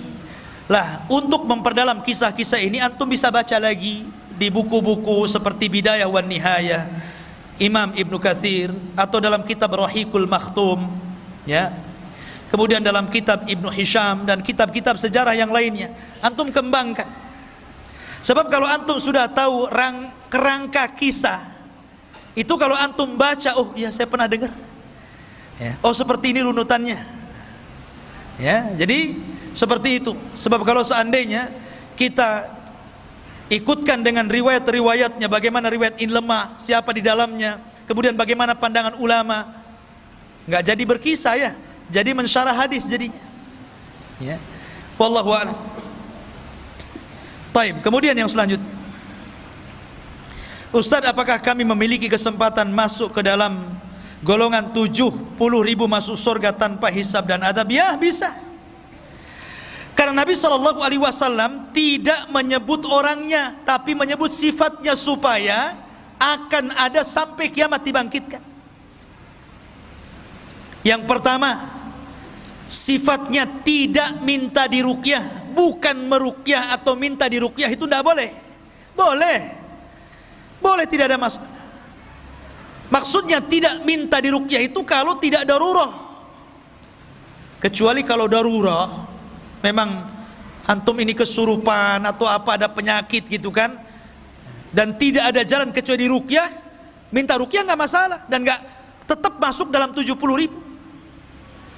Lah, untuk memperdalam kisah-kisah ini antum bisa baca lagi di buku-buku seperti Bidayah wan Nihayah, Imam Ibnu Katsir, atau dalam kitab Rahiqul Makhtum, ya. Kemudian dalam kitab Ibnu Hisham dan kitab-kitab sejarah yang lainnya, antum kembangkan. Sebab kalau antum sudah tahu kerangka kisah, itu kalau antum baca, oh ya saya pernah dengar, ya. Oh seperti ini runutannya, ya. Jadi seperti itu. Sebab kalau seandainya kita ikutkan dengan riwayat-riwayatnya, bagaimana riwayat ini lemah, siapa di dalamnya, kemudian bagaimana pandangan ulama, nggak jadi berkisah, ya. Jadi mensyarah hadis jadinya, ya. Wallahu a'lam. Taib. Kemudian yang selanjutnya, Ustaz, apakah kami memiliki kesempatan masuk ke dalam golongan 70.000 masuk surga tanpa hisab dan adab? Ya, bisa. Karena Nabi SAW tidak menyebut orangnya, tapi menyebut sifatnya supaya akan ada sampai kiamat dibangkitkan. Yang pertama, sifatnya tidak minta diruqyah, bukan meruqyah atau minta diruqyah, itu tidak boleh. Boleh, tidak ada masalah. Maksudnya tidak minta diruqyah itu kalau tidak darurah. Kecuali kalau darurah, memang antum ini kesurupan atau apa, ada penyakit gitu kan, dan tidak ada jalan kecuali diruqyah, minta ruqyah nggak masalah, dan nggak tetap masuk dalam 70.000.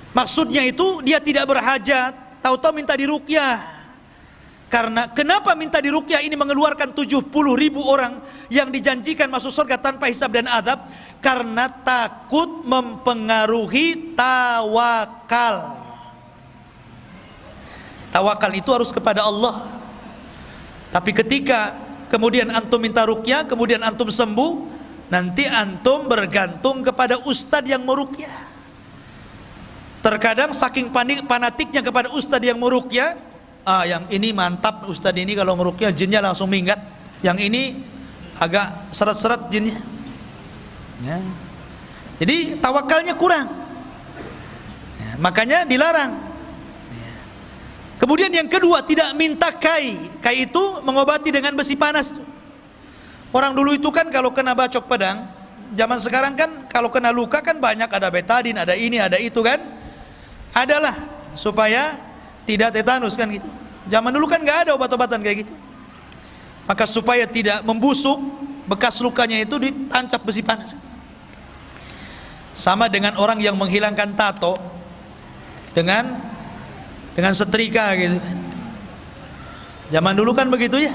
Maksudnya itu dia tidak berhajat, tahu-tahu minta diruqyah. Karena kenapa minta diruqyah ini mengeluarkan 70.000 orang yang dijanjikan masuk surga tanpa hisab dan adab? Karena takut mempengaruhi tawakal. Tawakal itu harus kepada Allah. Tapi ketika kemudian antum minta ruqyah, kemudian antum sembuh, nanti antum bergantung kepada ustadz yang meruqyah. Terkadang saking fanatiknya kepada ustadz yang meruqyah, yang ini mantap ustadz ini kalau meruqyah jinnya langsung minggat, yang ini agak seret-seret jinnya, ya. Jadi tawakalnya kurang, ya, makanya dilarang, ya. Kemudian yang kedua, tidak minta kai itu mengobati dengan besi panas. Orang dulu itu kan kalau kena bacok pedang, zaman sekarang kan kalau kena luka kan banyak, ada betadin, ada ini, ada itu kan, adalah supaya tidak tetanus kan gitu. Zaman dulu kan nggak ada obat-obatan kayak gitu. Maka supaya tidak membusuk, bekas lukanya itu ditancap besi panas. Sama dengan orang yang menghilangkan tato dengan setrika gitu kan. Zaman dulu kan begitu, ya.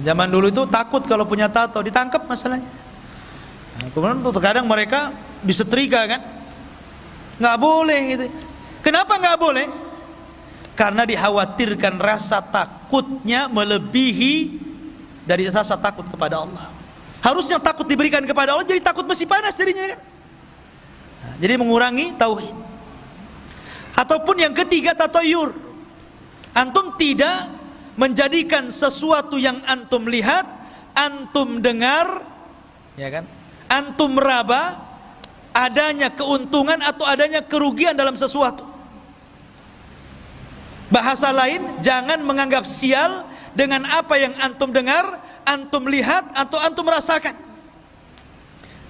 Zaman dulu itu takut kalau punya tato ditangkap masalahnya. Nah, kemudian terkadang mereka disetrika kan. Nggak boleh gitu. Kenapa nggak boleh? Karena dikhawatirkan rasa takutnya melebihi dari rasa takut kepada Allah. Harusnya takut diberikan kepada Allah, jadi takut besi panas jadinya kan. Nah, jadi mengurangi tauhid. Ataupun yang ketiga, tatayur. Antum tidak menjadikan sesuatu yang antum lihat, antum dengar, ya kan, antum meraba adanya keuntungan atau adanya kerugian dalam sesuatu. Bahasa lain, jangan menganggap sial dengan apa yang antum dengar, antum lihat, atau antum rasakan.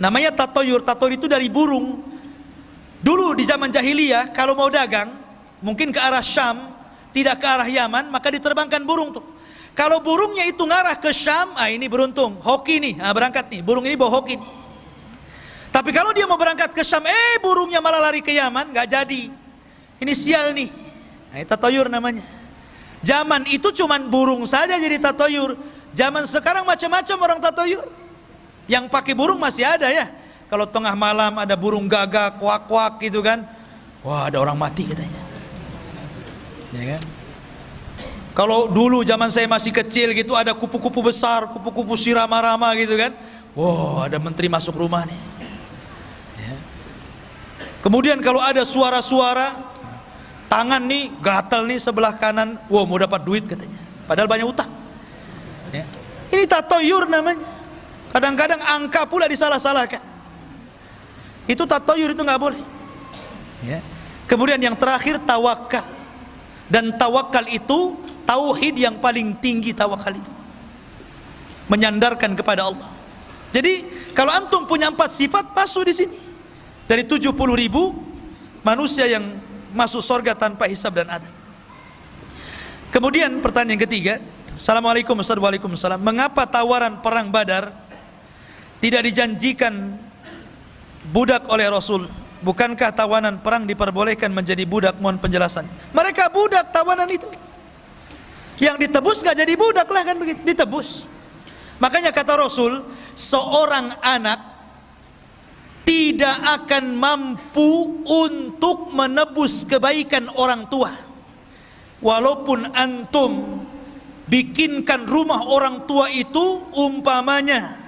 Namanya tatoyur. Tatoyur itu dari burung. Dulu di zaman jahiliyah, kalau mau dagang, mungkin ke arah Syam, tidak ke arah Yaman, maka diterbangkan burung tuh. Kalau burungnya itu ngarah ke Syam, ini beruntung, hoki nih, berangkat nih, burung ini bawa hoki nih. Tapi kalau dia mau berangkat ke Syam, burungnya malah lari ke Yaman, nggak jadi. Ini sial nih. Nah, tatoyur namanya. Zaman itu cuman burung saja jadi tatoyur. Zaman sekarang macam-macam orang tatoyur. Yang pakai burung masih ada, ya. Kalau tengah malam ada burung gagak, kuak-kuak gitu kan. Wah, ada orang mati katanya. Ya kan? Kalau dulu zaman saya masih kecil gitu, ada kupu-kupu besar, kupu-kupu sirama-rama gitu kan. Wah, ada menteri masuk rumah nih. Ya. Kemudian kalau ada suara-suara, tangan nih gatal nih sebelah kanan, wah mau dapat duit katanya. Padahal banyak utang. Ya. Ini tatoyur namanya. Kadang-kadang angka pula disalah-salahkan. Itu tatoyur, itu nggak boleh. Ya. Kemudian yang terakhir, tawakal. Dan tawakal itu tauhid yang paling tinggi. Tawakal itu menyandarkan kepada Allah. Jadi Kalau antum punya 4 sifat, masuk di sini. Dari 70.000 manusia yang masuk surga tanpa hisab dan adab. Kemudian pertanyaan yang ketiga, Assalamualaikum warahmatullahi wabarakatuh. Mengapa tawaran perang Badar tidak dijanjikan budak oleh Rasul? Bukankah tawanan perang diperbolehkan menjadi budak? Mohon penjelasan. Mereka budak tawanan itu. Yang ditebus nggak jadi budak lah, kan begitu, ditebus. Makanya kata Rasul, seorang anak tidak akan mampu untuk menebus kebaikan orang tua. Walaupun antum bikinkan rumah orang tua itu umpamanya,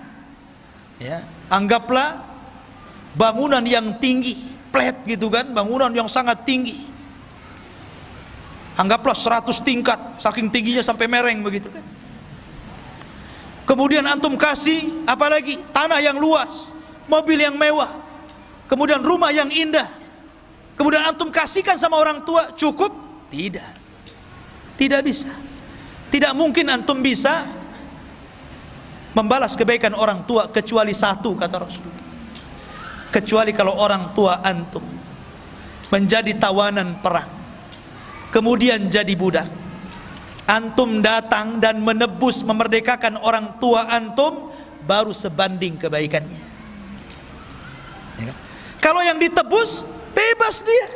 ya, anggaplah bangunan yang tinggi, flat gitu kan, bangunan yang sangat tinggi. Anggaplah 100 tingkat, saking tingginya sampai mereng begitu kan. Kemudian antum kasih apalagi tanah yang luas, mobil yang mewah, kemudian rumah yang indah. Kemudian antum kasihkan sama orang tua, cukup? Tidak. Tidak bisa. Tidak mungkin antum bisa membalas kebaikan orang tua kecuali satu, kata Rasul. Kecuali kalau orang tua antum menjadi tawanan perang, kemudian jadi budak, antum datang dan menebus, memerdekakan orang tua antum, baru sebanding kebaikannya, ya. Kalau yang ditebus, bebas dia.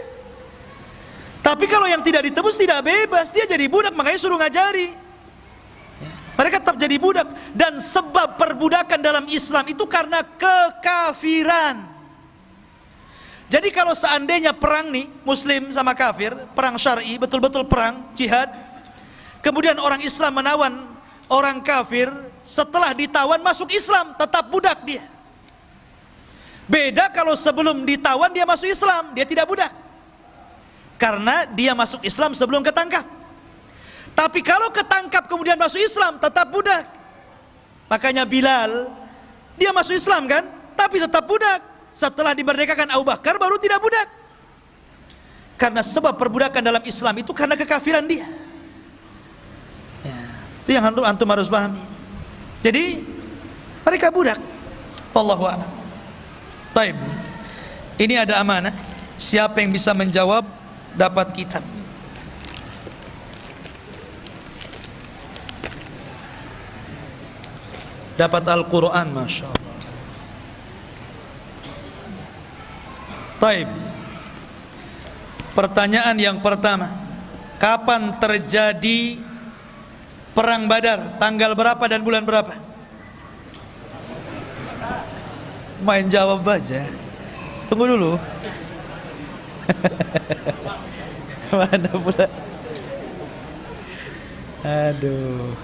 Tapi kalau yang tidak ditebus, tidak bebas, dia jadi budak. Makanya suruh ngajari, ya. Mereka tetap jadi budak. Dan sebab perbudakan dalam Islam itu karena kekafiran. Jadi kalau seandainya perang nih, muslim sama kafir, perang syar'i, betul-betul perang, jihad, kemudian orang Islam menawan orang kafir, setelah ditawan masuk Islam, tetap budak dia. Beda kalau sebelum ditawan dia masuk Islam, dia tidak budak, karena dia masuk Islam sebelum ketangkap. Tapi kalau ketangkap kemudian masuk Islam, tetap budak. Makanya Bilal, dia masuk Islam kan, tapi tetap budak. Setelah dimerdekakan Abu Bakar baru tidak budak. Karena sebab perbudakan dalam Islam itu karena kekafiran dia, ya. Itu yang antum harus pahami. Jadi mereka budak. Wallahu a'lam. Baik. Ini ada amanah. Siapa yang bisa menjawab dapat kitab. Dapat Al-Quran, Masya Allah. Taib. Pertanyaan yang pertama, kapan terjadi perang Badar? Tanggal berapa dan bulan berapa? Main jawab aja. Tunggu dulu. Mana pula? Aduh.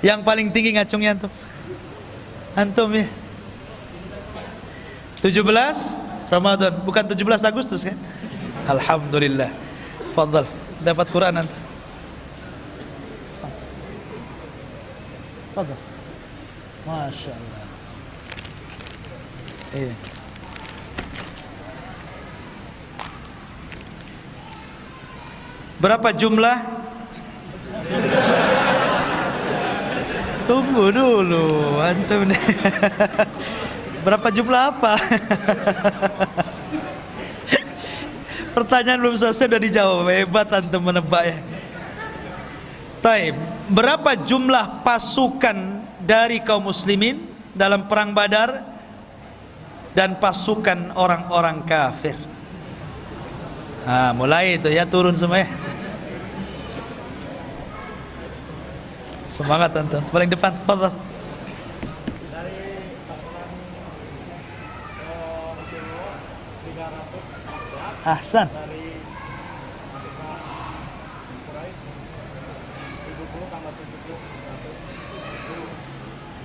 Yang paling tinggi ngacungnya antum. Antum ya. 17 Ramadan, bukan 17 Agustus kan? Alhamdulillah. Fadhal, dapat Quran antum. Fadhal. Masya Allah. Iya. Berapa jumlah? Tunggu dulu antum. Berapa jumlah apa? Pertanyaan belum selesai udah dijawab. Hebat antum menebak ya. Taib. Berapa jumlah pasukan dari kaum muslimin dalam perang Badar dan pasukan orang-orang kafir? Mulai itu ya, turun semua ya. Semangat antum. Paling depan, fadhal. Ahsan.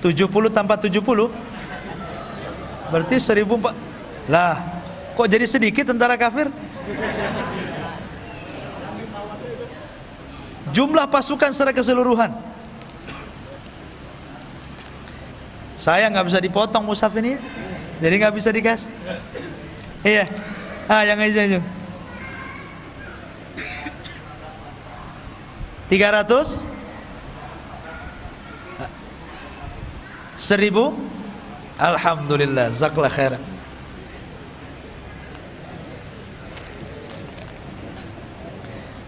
70 tambah 70 berarti 1004. Lah, kok jadi sedikit tentara kafir? Jumlah pasukan secara keseluruhan. Saya nggak bisa dipotong mushaf ini ya. Jadi nggak bisa dikasih. Iya. Yang aja. 300 1000 Alhamdulillah, jazakallahu khairan.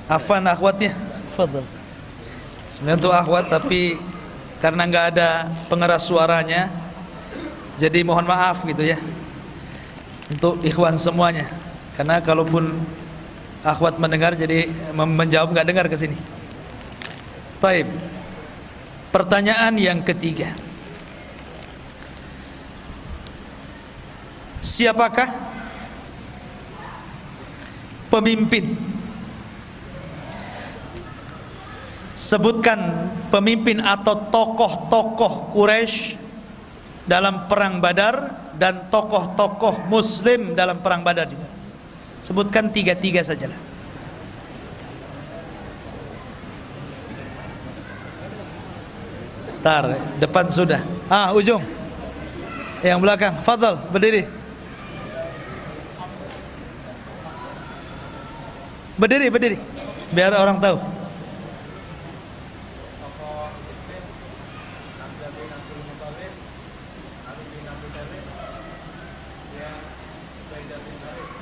Afan akhwatnya, fadhal. Sebenarnya untuk akhwat, tapi karena nggak ada pengeras suaranya, jadi mohon maaf gitu ya untuk ikhwan semuanya. Karena kalaupun akhwat mendengar, jadi menjawab nggak dengar ke sini. Taib. Pertanyaan yang ketiga. Siapakah pemimpin? Sebutkan pemimpin atau tokoh-tokoh Quraisy dalam perang Badar dan tokoh-tokoh Muslim dalam perang Badar juga. Sebutkan tiga-tiga sajalah. Tar, depan sudah. Ujung. Yang belakang, fadhal, berdiri. Berdiri, biar orang tahu.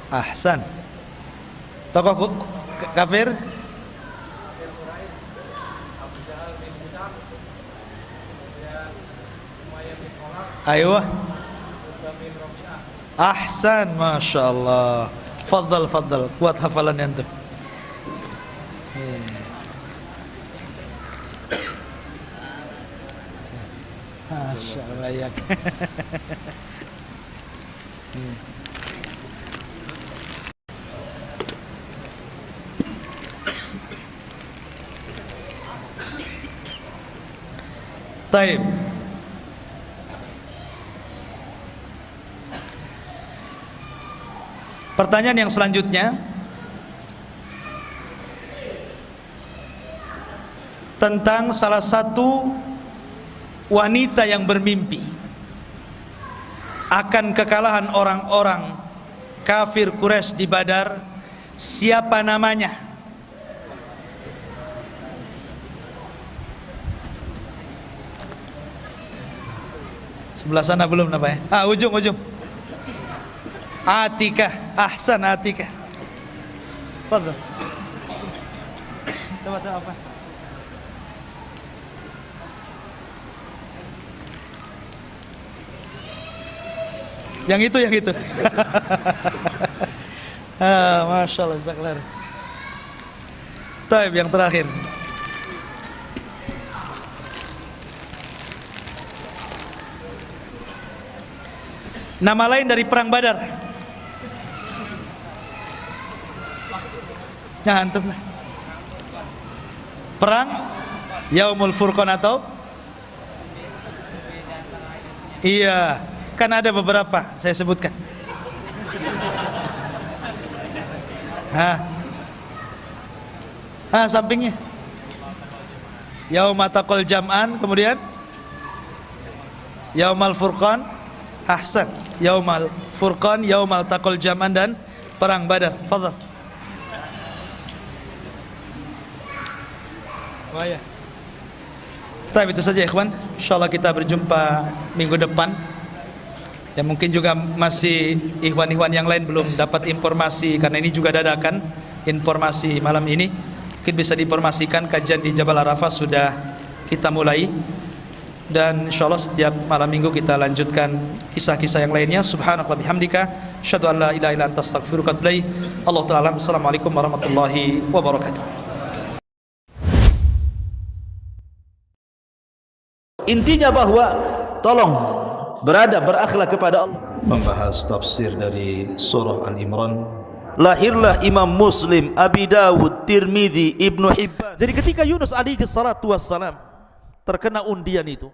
Ahsan. Tokoh kafir? Ayo. Ahsan, masya Allah. Fadal, kuat hafalan antum. Masya Allah ya. Taib. Pertanyaan yang selanjutnya tentang salah satu wanita yang bermimpi akan kekalahan orang-orang kafir Quraisy di Badar. Siapa namanya? Sebelah sana belum namanya. Ujung. Atikah. Ahsan, Atikah. Fadhal. Coba apa? Yang itu. Masya Allah, zaklar. Taib, yang terakhir. Nama lain dari perang Badar. Ya, antum lah. Perang Yaumul Furqan atau? Iya, kan ada beberapa saya sebutkan. Sampingnya. Yaumul Taqal Jam'an, kemudian Yaumul Furqan. Ahsan. Yaumul Furqan, Yaumul Taqal Jam'an dan perang Badar. Fadhal. Tapi itu saja ikhwan. Insyaallah kita berjumpa minggu depan. Ya, mungkin juga masih ikhwan-ikhwan yang lain belum dapat informasi, karena ini juga dadakan informasi malam ini. Mungkin bisa diinformasikan kajian di Jabal Arafah sudah kita mulai, dan insyaallah setiap malam minggu kita lanjutkan kisah-kisah yang lainnya. Subhanallah bihamdika, asyhadu an la ilaha illa anta astaghfiruka wa atubu ilaik. Allah taala. Assalamualaikum warahmatullahi wabarakatuh. Intinya bahwa tolong berakhlak kepada Allah. Membahas tafsir dari surah Al-Imran. Lahirlah Imam Muslim, Abi Dawud, Tirmidzi, Ibnu Hibban. Jadi ketika Yunus alaihi salatu wassalam terkena undian itu,